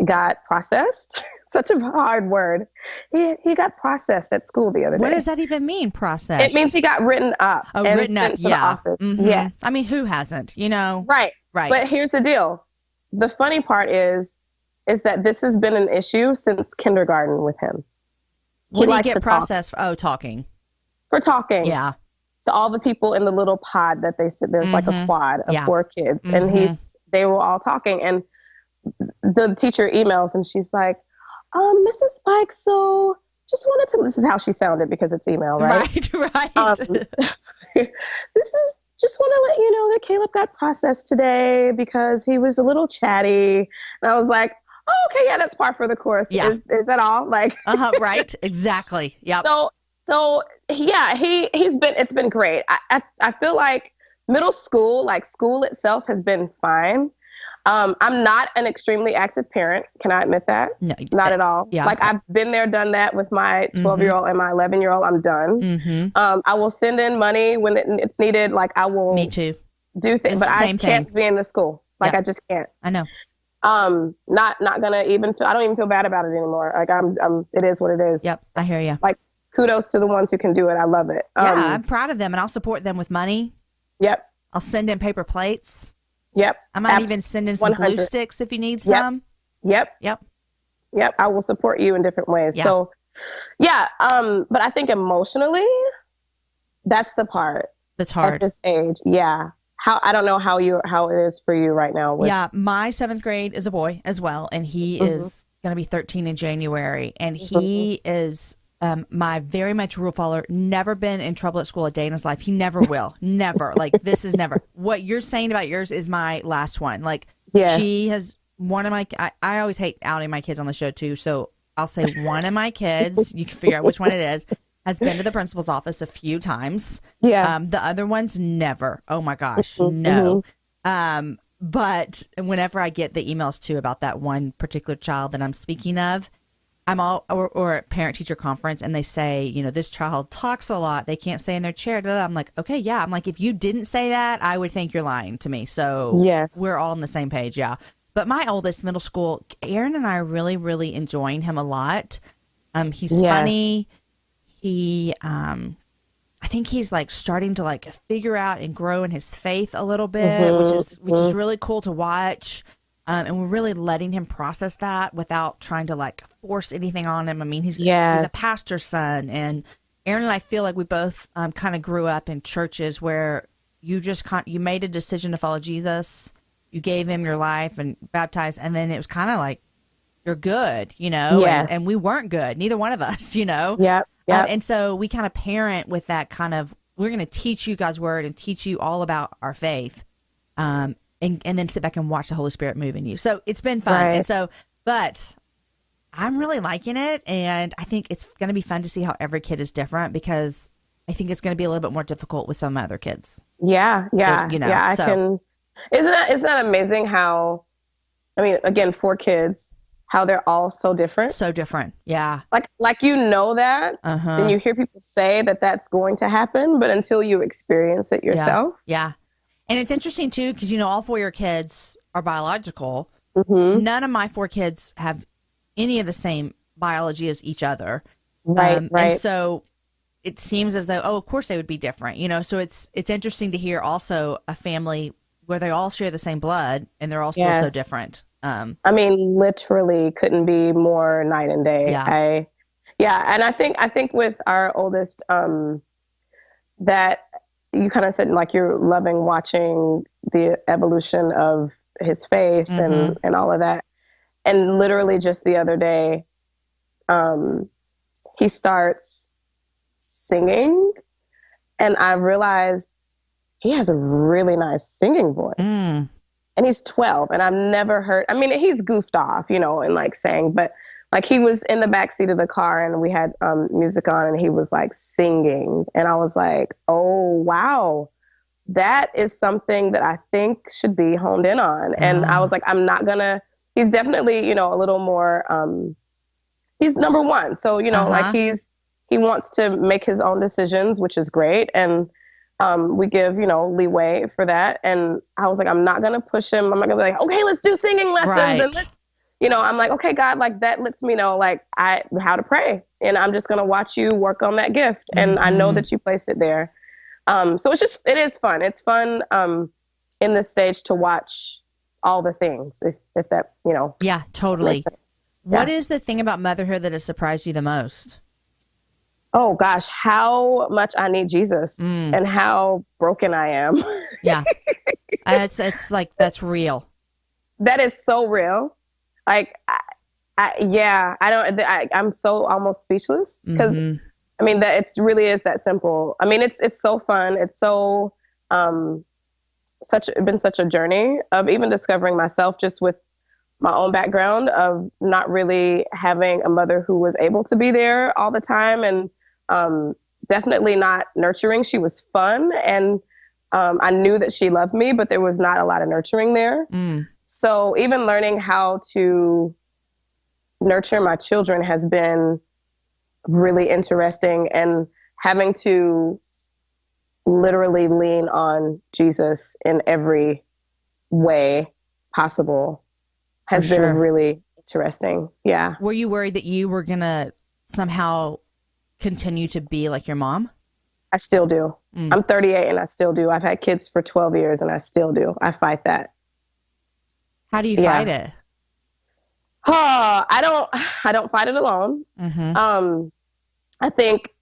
got processed. Such a hard word. He got processed at school the other day. What does that even mean, processed? It means he got written up. Oh, written up, to the office. Mm-hmm. Yes. I mean, who hasn't, Right. Right. But here's the deal. The funny part is that this has been an issue since kindergarten with him. What do you get processed for? Oh, talking. For talking. Yeah. To all the people in the little pod that they sit, there's like a quad of 4 kids. And they were all talking. And the teacher emails and she's like, Mrs. Buycks, so just wanted to, this is how she sounded because it's email, right? Right. Just want to let you know that Caleb got processed today because he was a little chatty. And I was like, oh, okay, yeah, that's par for the course. Yeah. Is that all? Like, right. Exactly. Yep. So yeah, it's been great. I feel like middle school, like school itself has been fine. I'm not an extremely active parent. Can I admit that? No, not at all. Yeah. Like I've been there, done that with my 12-year-old and my 11-year-old. I'm done. I will send in money when it's needed. Like I will. Me too. Do things, but I can't be in the school. Like I just can't. I know. Not gonna even. I don't even feel bad about it anymore. Like it is what it is. Yep. I hear you. Like kudos to the ones who can do it. I love it. Yeah, I'm proud of them, and I'll support them with money. Yep. I'll send in paper plates. Yep. I might even send in some 100. Glue sticks if you need some. Yep. I will support you in different ways. Yeah. So, yeah. But I think emotionally, that's the part that's hard at this age. Yeah. I don't know how it is for you right now. Yeah. My 7th grade is a boy as well, and he is going to be 13 in January, and he is. My very much rule follower, never been in trouble at school a day in his life. He never will. Never. Like, this is never. What you're saying about yours is my last one. Like, she has one of my, I always hate outing my kids on the show too. So I'll say one of my kids, you can figure out which one it is, has been to the principal's office a few times. Yeah. The other ones, never. Oh my gosh, no. But whenever I get the emails too about that one particular child that I'm speaking of, or at parent teacher conference, and they say, this child talks a lot. They can't stay in their chair. I'm like, okay, yeah. I'm like, if you didn't say that, I would think you're lying to me. So yes, we're all on the same page. Yeah. But my oldest, middle school, Aaron and I are really, really enjoying him a lot. He's funny. He, I think he's like starting to like figure out and grow in his faith a little bit, which is really cool to watch. And we're really letting him process that without trying to like force anything on him. I mean, he's a pastor's son, and Aaron and I feel like we both kind of grew up in churches where you made a decision to follow Jesus, you gave him your life and baptized, and then it was kind of like you're good, and we weren't good, neither one of us, Yep. And so we kind of parent with that kind of, we're going to teach you God's word and teach you all about our faith. And then sit back and watch the Holy Spirit move in you. So it's been fun. Right. And so, but I'm really liking it. And I think it's going to be fun to see how every kid is different, because I think it's going to be a little bit more difficult with some other kids. Yeah. Isn't that amazing how, I mean, again, 4 kids, how they're all so different. So different. Yeah. Like that. And you hear people say that that's going to happen, but until you experience it yourself. Yeah. And it's interesting, too, because, all 4 of your kids are biological. None of my 4 kids have any of the same biology as each other. Right. And so it seems as though, of course they would be different. So it's interesting to hear also a family where they all share the same blood and they're all still so different. I mean, literally couldn't be more night and day. Yeah. And I think with our oldest, that you kind of said like you're loving watching the evolution of his faith and all of that. And literally just the other day, he starts singing, and I realized he has a really nice singing voice. And he's 12, and I've never heard, I mean, he's goofed off, and like sang, but like he was in the backseat of the car and we had music on, and he was like singing, and I was like, oh, wow, that is something that I think should be honed in on. And I was like, he's definitely, a little more he's number one. So, you know, Uh-huh. like he wants to make his own decisions, which is great. And we give, you know, leeway for that. And I was like, I'm not going to push him. I'm not going to be like, okay, let's do singing lessons. Right. And let's, you know, I'm like, okay, God, like that lets me know like how to pray. And I'm just going to watch you work on that gift. And I know that you placed it there. So it is fun. It's fun in this stage to watch all the things, if that, you know. Yeah, totally. Makes sense. What Yeah. is the thing about motherhood that has surprised you the most? Oh gosh, how much I need Jesus and how broken I am. Yeah. It's like, that's real. That is so real. Like, I'm so almost speechless because I mean, that it's really is that simple. I mean, it's so fun. It's so, been such a journey of even discovering myself just with my own background of not really having a mother who was able to be there all the time, and definitely not nurturing. She was fun, and I knew that she loved me, but there was not a lot of nurturing there. So even learning how to nurture my children has been really interesting, and having to literally lean on Jesus in every way possible has been really interesting. Yeah. Were you worried that you were going to somehow continue to be like your mom? I still do. I'm 38 and I still do. I've had kids for 12 years and I still do. I fight that. How do you fight it? I don't fight it alone. I think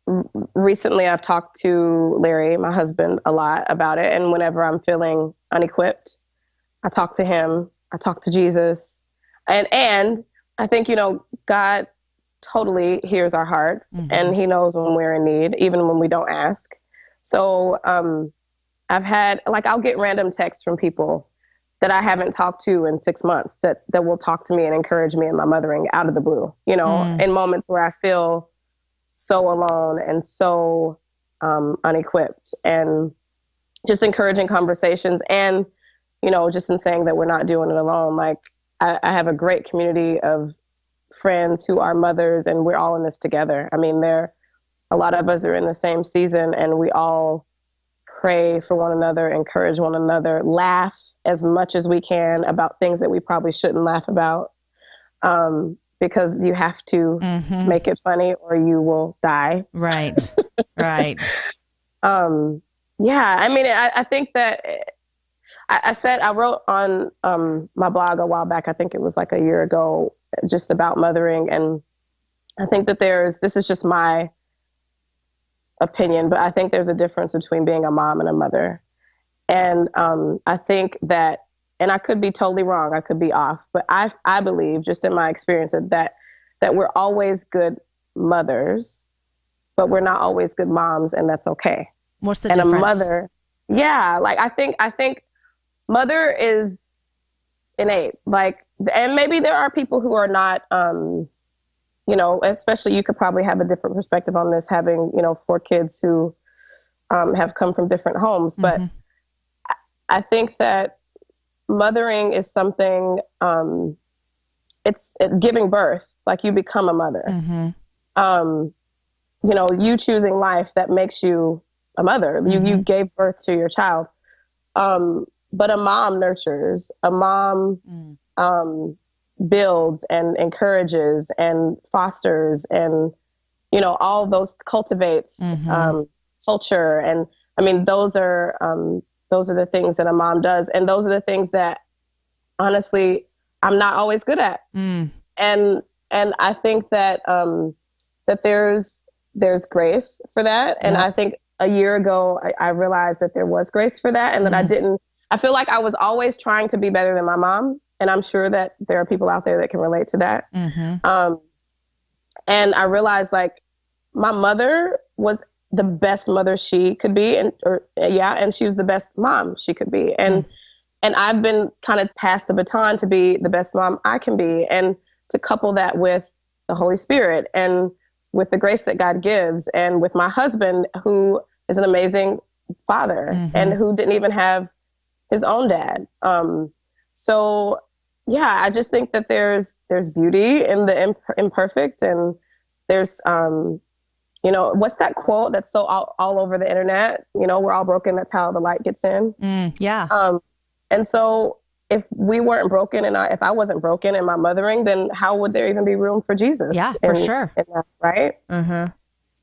recently I've talked to Larry, my husband, a lot about it. And whenever I'm feeling unequipped, I talk to him. I talk to Jesus. And I think, you know, God totally hears our hearts and he knows when we're in need, even when we don't ask. So I've had, like, I'll get random texts from people that I haven't talked to in 6 months that will talk to me and encourage me in my mothering out of the blue, you know, in moments where I feel so alone and so unequipped, and just encouraging conversations. And, you know, just in saying that we're not doing it alone. Like, I have a great community of friends who are mothers, and we're all in this together. I mean, a lot of us are in the same season, and we all pray for one another, encourage one another, laugh as much as we can about things that we probably shouldn't laugh about, because you have to make it funny or you will die. Right. Right. Yeah, I mean, I think that I wrote on my blog a while back, I think it was like a year ago, just about mothering. And I think that this is just my opinion, but I think there's a difference between being a mom and a mother. And I think that, and I could be totally wrong, I could be off, but I believe, just in my experience, that we're always good mothers, but we're not always good moms, and that's okay. What's the and difference? A mother, yeah, like I think mother is innate, like, and maybe there are people who are not, you know, especially you could probably have a different perspective on this, having, you know, 4 kids who have come from different homes. But I think that mothering is something, it's giving birth, like you become a mother. You know, you choosing life, that makes you a mother. You gave birth to your child. But a mom nurtures, a mom builds and encourages and fosters, and, you know, all those cultivates culture. And I mean, those are the things that a mom does. And those are the things that, honestly, I'm not always good at. And I think that, that there's grace for that. And I think a year ago, I realized that there was grace for that, and that I feel like I was always trying to be better than my mom. And I'm sure that there are people out there that can relate to that. And I realized, like, my mother was the best mother she could be. And she was the best mom she could be. And I've been kind of passed the baton to be the best mom I can be, and to couple that with the Holy Spirit and with the grace that God gives, and with my husband, who is an amazing father and who didn't even have his own dad. So yeah, I just think that there's beauty in the imperfect, and there's you know, what's that quote that's so all over the internet? You know, we're all broken. That's how the light gets in. Yeah. And so if we weren't broken, and if I wasn't broken in my mothering, then how would there even be room for Jesus? Yeah, for sure. In that, right?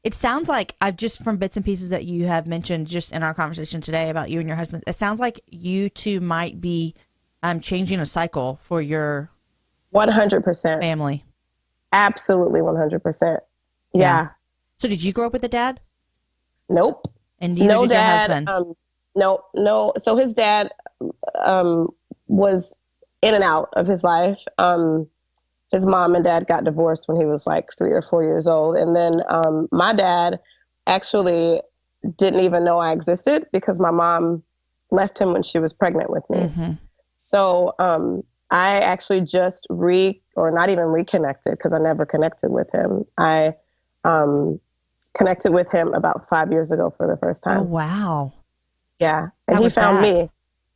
It sounds like, I've just, from bits and pieces that you have mentioned just in our conversation today about you and your husband, it sounds like you two might be changing a cycle for your 100% family. Absolutely 100%. Yeah. So did you grow up with a dad? Nope. And neither did dad, your husband? No. So his dad was in and out of his life. His mom and dad got divorced when he was like 3 or 4 years old. And then my dad actually didn't even know I existed because my mom left him when she was pregnant with me. So I actually just not even reconnected, because I never connected with him. I connected with him about 5 years ago for the first time. Oh, wow. Yeah. And he found me.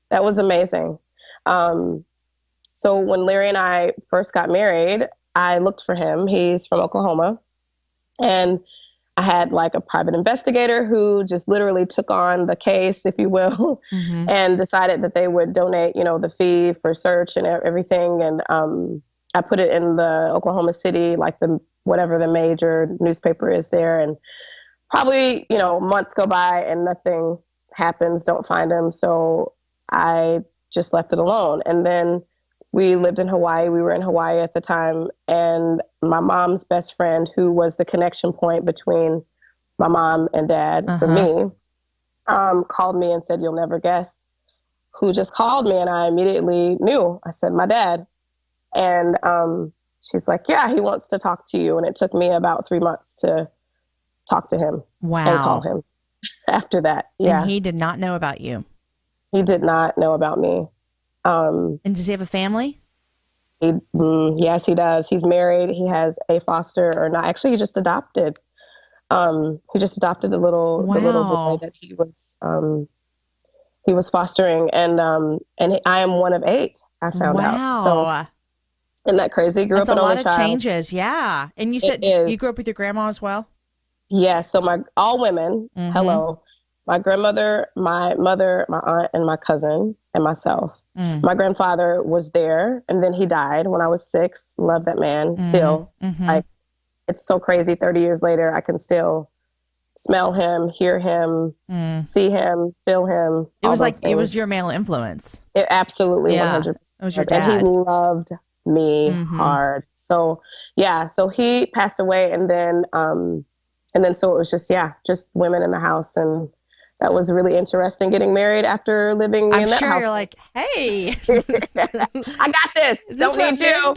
That was amazing. So when Larry and I first got married, I looked for him. He's from Oklahoma. And I had like a private investigator who just literally took on the case, if you will, and decided that they would donate, you know, the fee for search and everything. And I put it in the Oklahoma City, like whatever the major newspaper is there. And probably, you know, months go by and nothing happens, don't find him. So I just left it alone. And then we lived in Hawaii. We were in Hawaii at the time. And my mom's best friend, who was the connection point between my mom and dad for me, called me and said, "You'll never guess who just called me." And I immediately knew. I said, "My dad." And she's like, "Yeah, he wants to talk to you." And it took me about 3 months to talk to him and call him after that. Yeah. And he did not know about you. He did not know about me. And does he have a family? Yes, he does. He's married. He has a foster, or not. Actually, he just adopted. He just adopted the little boy that he was fostering, and I am one of 8. I found out. So, isn't that crazy? Grew That's up an a lot only of child. changes. Yeah. And you said you grew up with your grandma as well? Yeah. So all women. Hello. My grandmother, my mother, my aunt, and my cousin, and myself. My grandfather was there, and then he died when I was 6. Love that man still. Like, it's so crazy. 30 years later, I can still smell him, hear him, see him, feel him. It was like, it was your male influence. It absolutely 100%. It was your dad. And he loved me hard. So yeah, so he passed away, and then so it was just women in the house, and that was really interesting, getting married after living in that house. I'm sure you're like, hey, I got this. Don't need you.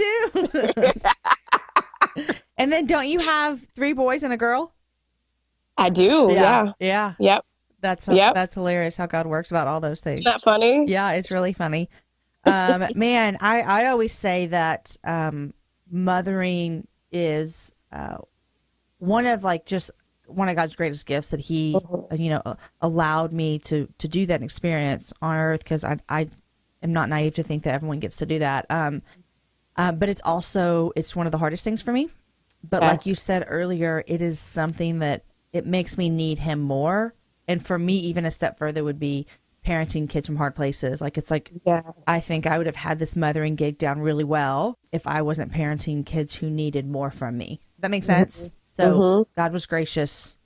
And then don't you have 3 boys and a girl? I do. Yeah. Yep. That's hilarious how God works about all those things. Isn't that funny? Yeah, it's really funny. Man, I always say that mothering is one of God's greatest gifts, that he, allowed me to do that experience on earth, because I am not naive to think that everyone gets to do that. But it's one of the hardest things for me. But like you said earlier, it is something that it makes me need him more. And for me, even a step further would be parenting kids from hard places. Like, it's like, I think I would have had this mothering gig down really well if I wasn't parenting kids who needed more from me. Does that make sense? So God was gracious.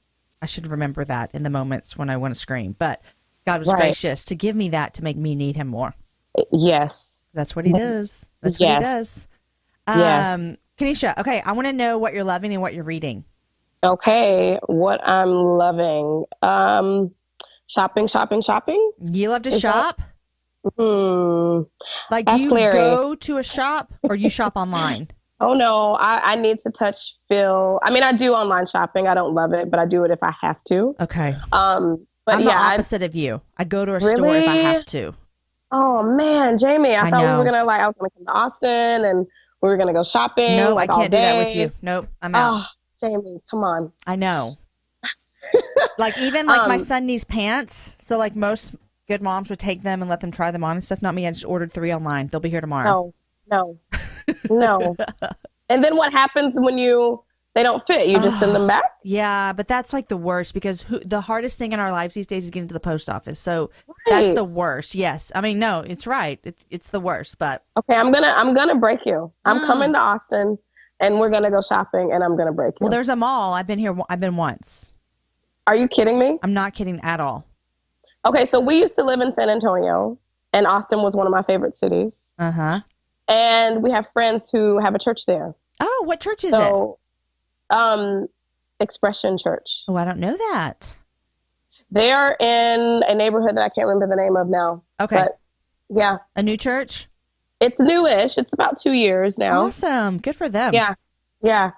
I should remember that in the moments when I want to scream, but God was gracious to give me that, to make me need him more. Yes. That's what he does. That's what he does. Kennesha, okay, I want to know what you're loving and what you're reading. Okay, what I'm loving. Shopping. You love to shop? Like, do you go to a shop, or you shop online? Oh, no, I need to touch, feel. I mean, I do online shopping. I don't love it, but I do it if I have to. Okay. But I'm the opposite of you. I go to a store if I have to. Oh, man, Jamie, I thought we were going to, I was going to come to Austin and we were going to go shopping. No, I can't do that with you. Nope, I'm out. Oh, Jamie, come on. I know. Like, even my son needs pants. So most good moms would take them and let them try them on and stuff. Not me. I just ordered 3 online. They'll be here tomorrow. No, no. And then what happens when they don't fit? You just send them back? Yeah, but that's like the worst because the hardest thing in our lives these days is getting to the post office. So Right. that's the worst. Yes. I mean, no, it's right. It's the worst, but Okay, I'm gonna break you. I'm coming to Austin and we're gonna go shopping and I'm gonna break you. well, there's a mall. I've been here. I've been once. Are you kidding me? I'm not kidding at all. Okay, so we used to live in San Antonio and Austin was one of my favorite cities. Uh-huh. And we have friends who have a church there. Oh, what church is it? Expression Church. Oh, I don't know that. They are in a neighborhood that I can't remember the name of now. Okay. But yeah. A new church? It's newish. It's about 2 years now. Awesome. Good for them. Yeah. Yeah.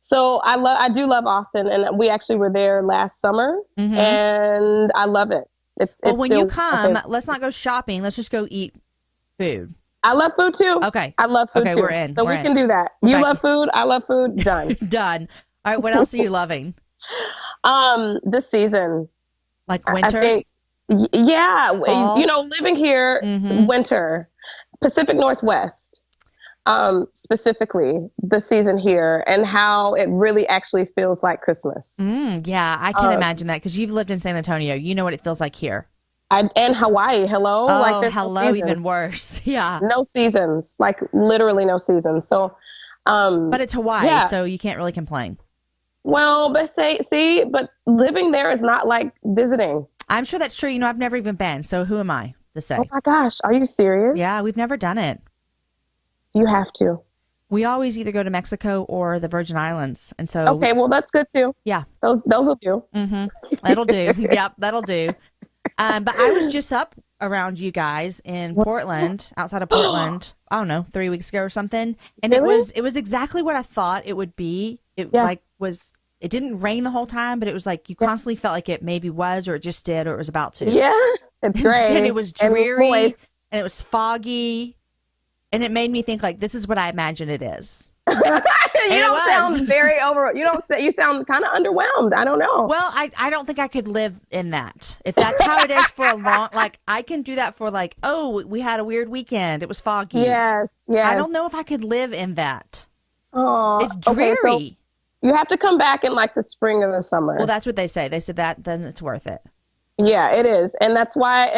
So I do love Austin, and we actually were there last summer, and I love it. It's when still you come, let's not go shopping. Let's just go eat food. I love food too. Okay. I love food Okay, too. we're in. So We're we in. can do that. You love food. I love food. Done. Done. All right. What else are you loving? This season. Like winter? I think, yeah. Fall? Living here, winter, Pacific Northwest, specifically the season here and how it really actually feels like Christmas. Yeah, I can imagine that because you've lived in San Antonio. You know what it feels like here. And Hawaii, hello. Oh, like hello, even worse. Yeah. No seasons, like literally no seasons. So, but it's Hawaii, yeah. so you can't really complain. Well, but but living there is not like visiting. I'm sure that's true. I've never even been, so who am I to say? Oh my gosh, are you serious? Yeah, we've never done it. You have to. We always either go to Mexico or the Virgin Islands, and so okay, well that's good too. Yeah, those will do. That'll do. Yep, that'll do. But I was just up around you guys in Portland, outside of Portland. I don't know, 3 weeks ago or something, and Really? it was exactly what I thought it would be. It It didn't rain the whole time, but it was like you constantly felt like it maybe was, or it just did, or it was about to. Yeah, it's great. And it was dreary, and moist. it was foggy, and it made me think like this is what I imagine it is. You don't sound very you sound kind of underwhelmed. I don't know. Well, I don't think I could live in that. If that's how it is for a long, like I can do that for like, oh, we had a weird weekend. It was foggy. Yes. I don't know if I could live in that. Oh, It's dreary. Okay, so you have to come back in like the spring or the summer. Well, that's what they say. They said that then it's worth it. Yeah, it is, and that's why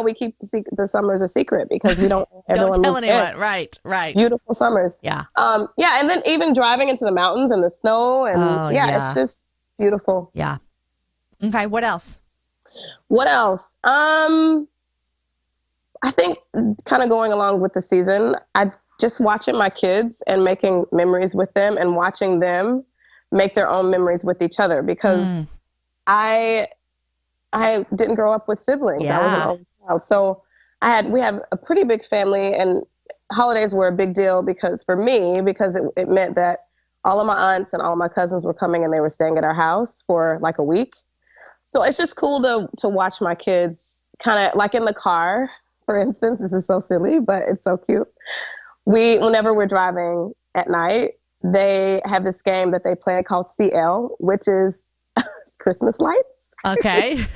we keep the summers a secret because we don't. Don't tell anyone. Right. Beautiful summers. Yeah. Yeah, and then even driving into the mountains and the snow, and it's just beautiful. Yeah. Okay. What else? What else? I think kind of going along with the season, I just watching my kids and making memories with them, and watching them make their own memories with each other because I didn't grow up with siblings. Yeah. I was an only child. So we have a pretty big family, and holidays were a big deal because it meant that all of my aunts and all of my cousins were coming and they were staying at our house for like a week. So it's just cool to watch my kids kind of like in the car, for instance. This is so silly, but it's so cute. Whenever we're driving at night, they have this game that they play called CL, which is Christmas lights. Okay.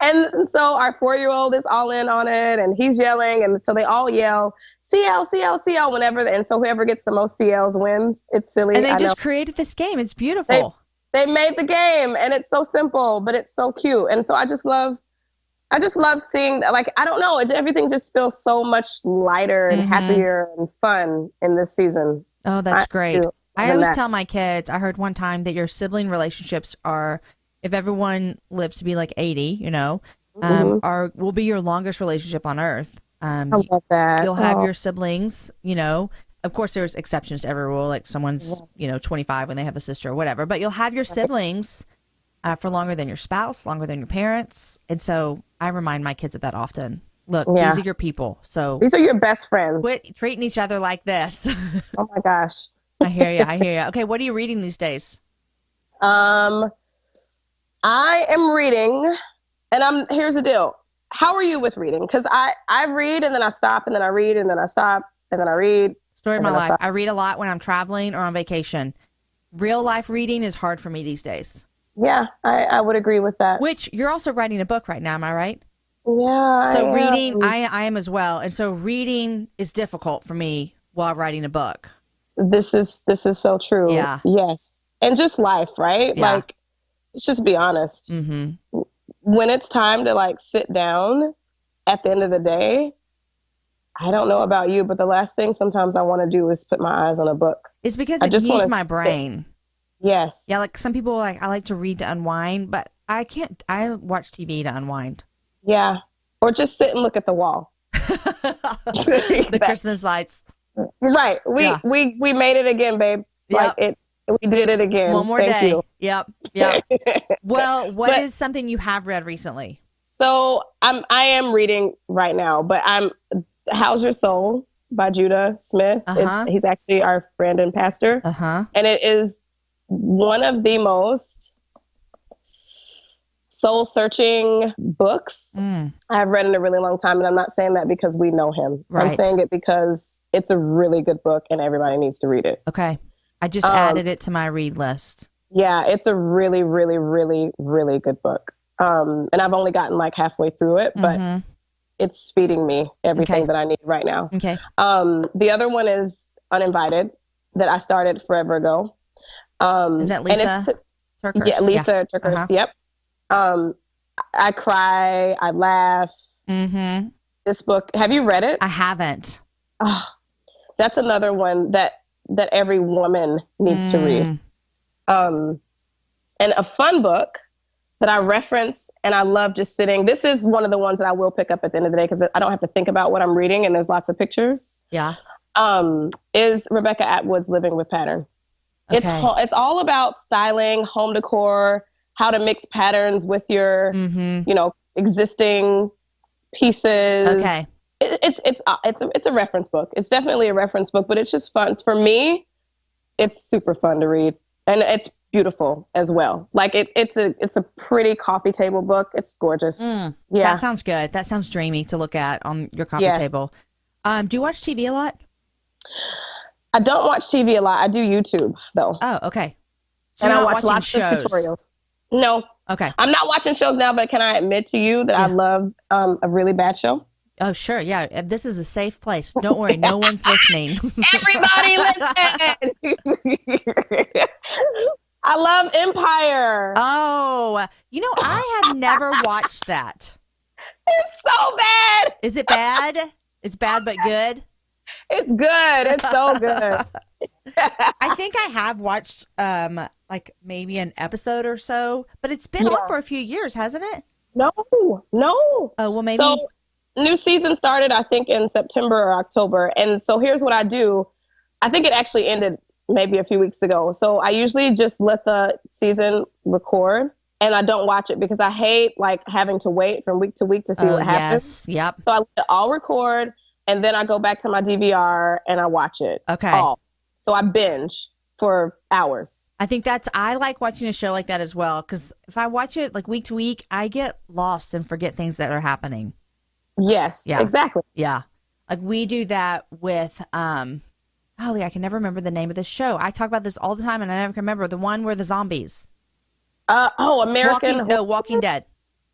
and so our 4-year-old is all in on it, and he's yelling, and so they all yell CL, CL, CL whenever, and so whoever gets the most CLs wins. It's silly. And they just created this game. It's beautiful. They made the game, and it's so simple, but it's so cute, and so I just love seeing, like, I don't know, everything just feels so much lighter and happier and fun in this season. Oh, that's great. I always tell my kids, I heard one time that your sibling relationships are, if everyone lives to be like 80, will be your longest relationship on earth. I love that. You'll have your siblings, of course there's exceptions to every rule, like someone's, 25 when they have a sister or whatever, but you'll have your siblings for longer than your spouse, longer than your parents. And so I remind my kids of that often. Look, these are your people. So these are your best friends. Quit treating each other like this. Oh my gosh. I hear you. Okay, what are you reading these days? I am reading, and here's the deal. How are you with reading? Because I read and then I stop and then I read and then I stop and then I read. Story of my life. I read a lot when I'm traveling or on vacation. Real life reading is hard for me these days. Yeah, I would agree with that. Which you're also writing a book right now, am I right? Yeah. So reading, I am as well. And so reading is difficult for me while writing a book. This is so true. Yeah. Yes. And just life, right? Yeah. Like, let's just be honest. Mm-hmm. When it's time to like sit down at the end of the day, I don't know about you, but the last thing sometimes I want to do is put my eyes on a book. It's because I it just needs wanna my sit. brain. Yes. Yeah, like some people I like to read to unwind, but I can't. I watch TV to unwind. Yeah. Or just sit and look at the wall. The Christmas lights. Right. We made it again, babe. Yep. Like we did it again. One more Thank day. you. Yep. Well, what is something you have read recently? So I am reading right now, but I'm How's Your Soul by Judah Smith. He's actually our friend and pastor. And it is one of the most soul-searching books I've read in a really long time. And I'm not saying that because we know him. Right. I'm saying it because it's a really good book and everybody needs to read it. Okay. I just added it to my read list. Yeah, it's a really, really, really, really good book. And I've only gotten like halfway through it, but it's feeding me everything that I need right now. Okay. The other one is Uninvited that I started forever ago. Is that Lisa Turkhurst? Yeah, Lisa Turkhurst. Yep. I cry. I laugh. This book. Have you read it? I haven't. Oh, that's another one that every woman needs to read. And a fun book that I reference and I love just sitting. This is one of the ones that I will pick up at the end of the day because I don't have to think about what I'm reading and there's lots of pictures. Yeah. Is Rebecca Atwood's Living with Pattern. Okay. It's all about styling, home decor, how to mix patterns with your, existing pieces. Okay. It's a reference book. It's definitely a reference book, but it's just fun. For me, it's super fun to read. And it's beautiful as well. Like it's a pretty coffee table book. It's gorgeous. Yeah. That sounds good. That sounds dreamy to look at on your coffee table. Do you watch TV a lot? I don't watch TV a lot. I do YouTube though. Oh, okay. So and I watch lots of tutorials. No. Okay. I'm not watching shows now, but can I admit to you that I love a really bad show? Oh, sure. Yeah. This is a safe place. Don't worry. No one's listening. Everybody listen. I love Empire. Oh, I have never watched that. It's so bad. Is it bad? It's bad, but good. It's good. It's so good. I think I have watched like maybe an episode or so, but it's been on for a few years, hasn't it? No. Oh, well, maybe. So, new season started, I think, in September or October. And so here's what I do. I think it actually ended maybe a few weeks ago. So I usually just let the season record and I don't watch it because I hate like having to wait from week to week to see what happens. Yes. Yep. So I let it all record and then I go back to my DVR and I watch it. Okay. So I binge for hours. I think I like watching a show like that as well. Because if I watch it like week to week, I get lost and forget things that are happening. Yes, exactly. Yeah. Like we do that with, Holly, I can never remember the name of the show. I talk about this all the time and I never can remember the one where the zombies. Walking Dead.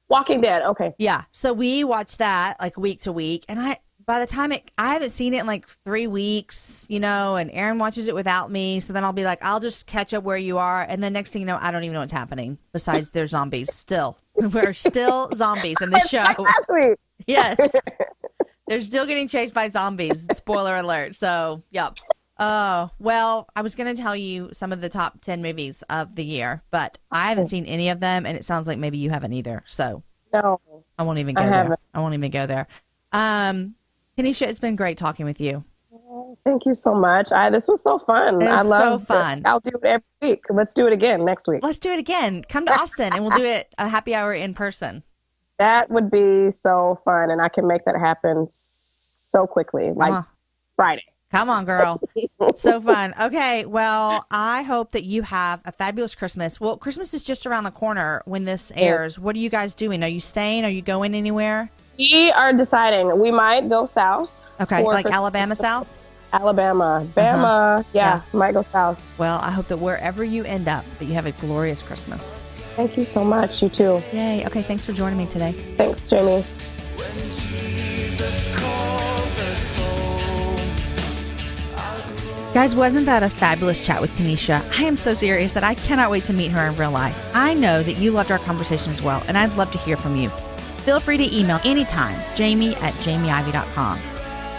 Walking Dead. Okay. Yeah. So we watch that like week to week. And by the time I haven't seen it in like 3 weeks, and Aaron watches it without me. So then I'll be like, I'll just catch up where you are. And then next thing you know, I don't even know what's happening besides there's zombies still. We're still zombies in this show. Like last week. Yes. They're still getting chased by zombies. Spoiler alert. So, yep. Oh, well, I was going to tell you some of the top 10 movies of the year, but I haven't seen any of them, and it sounds like maybe you haven't either. So, no, I won't even go there. I won't even go there. Kennesha, it's been great talking with you. Thank you so much. This was so fun. I love so fun. I'll do it every week. Let's do it again next week. Let's do it again. Come to Austin, and we'll do it a happy hour in person. That would be so fun, and I can make that happen so quickly, like Friday. Come on, girl. So fun. Okay, well, I hope that you have a fabulous Christmas. Well, Christmas is just around the corner when this airs. What are you guys doing? Are you staying? Are you going anywhere? We are deciding. We might go south. Okay, like Christmas. Alabama south? Alabama. Bama. Yeah, might go south. Well, I hope that wherever you end up, that you have a glorious Christmas. Thank you so much. You too. Yay. Okay, thanks for joining me today. Thanks, Jamie. Guys, wasn't that a fabulous chat with Kennesha? I am so serious that I cannot wait to meet her in real life. I know that you loved our conversation as well, and I'd love to hear from you. Feel free to email anytime, jamie@jamieivey.com.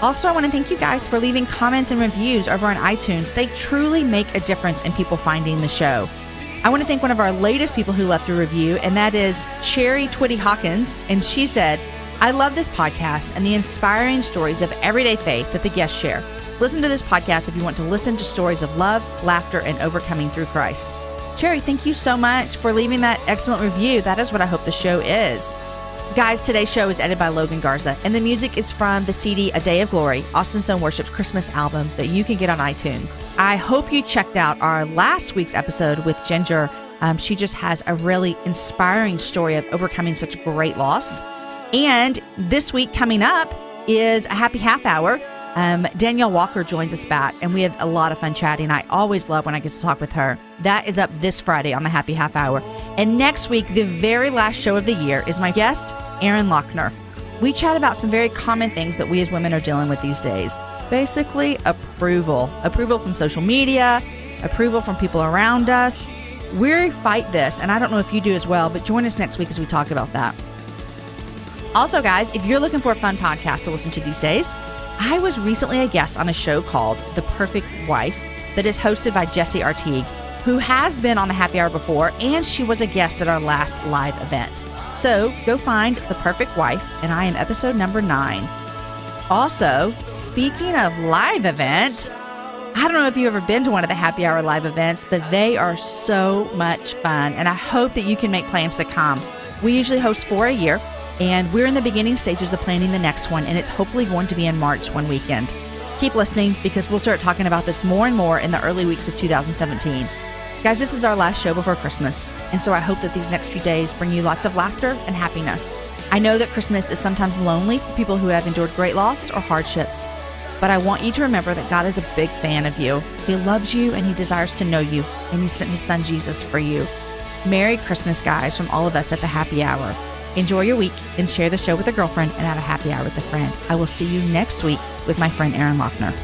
Also, I want to thank you guys for leaving comments and reviews over on iTunes. They truly make a difference in people finding the show. I want to thank one of our latest people who left a review, and that is Cherry Twitty Hawkins, and she said, "I love this podcast and the inspiring stories of everyday faith that the guests share. Listen to this podcast if you want to listen to stories of love, laughter, and overcoming through Christ." Cherry, thank you so much for leaving that excellent review. That is what I hope the show is. Guys, today's show is edited by Logan Garza, and the music is from the CD A Day of Glory, Austin Stone Worship's Christmas album that you can get on iTunes. I hope you checked out our last week's episode with Ginger. She just has a really inspiring story of overcoming such great loss. And this week coming up is a happy half hour. Danielle Walker joins us back, and we had a lot of fun chatting. I always love when I get to talk with her. That is up this Friday on the Happy Half Hour. And next week, the very last show of the year, is my guest, Erin Lochner. We chat about some very common things that we as women are dealing with these days. Basically, approval. Approval from social media, approval from people around us. We fight this, and I don't know if you do as well, but join us next week as we talk about that. Also, guys, if you're looking for a fun podcast to listen to these days, I was recently a guest on a show called The Perfect Wife that is hosted by Jessie Artigue, who has been on the Happy Hour before, and she was a guest at our last live event. So go find The Perfect Wife, and I am episode number 9. Also, speaking of live event, I don't know if you've ever been to one of the Happy Hour live events, but they are so much fun, and I hope that you can make plans to come. We usually host 4 a year, and we're in the beginning stages of planning the next one, and it's hopefully going to be in March one weekend. Keep listening, because we'll start talking about this more and more in the early weeks of 2017. Guys, this is our last show before Christmas, and so I hope that these next few days bring you lots of laughter and happiness. I know that Christmas is sometimes lonely for people who have endured great loss or hardships, but I want you to remember that God is a big fan of you. He loves you, and He desires to know you, and He sent His Son Jesus for you. Merry Christmas, guys, from all of us at the Happy Hour. Enjoy your week, and share the show with a girlfriend, and have a happy hour with a friend. I will see you next week with my friend Erin Lochner.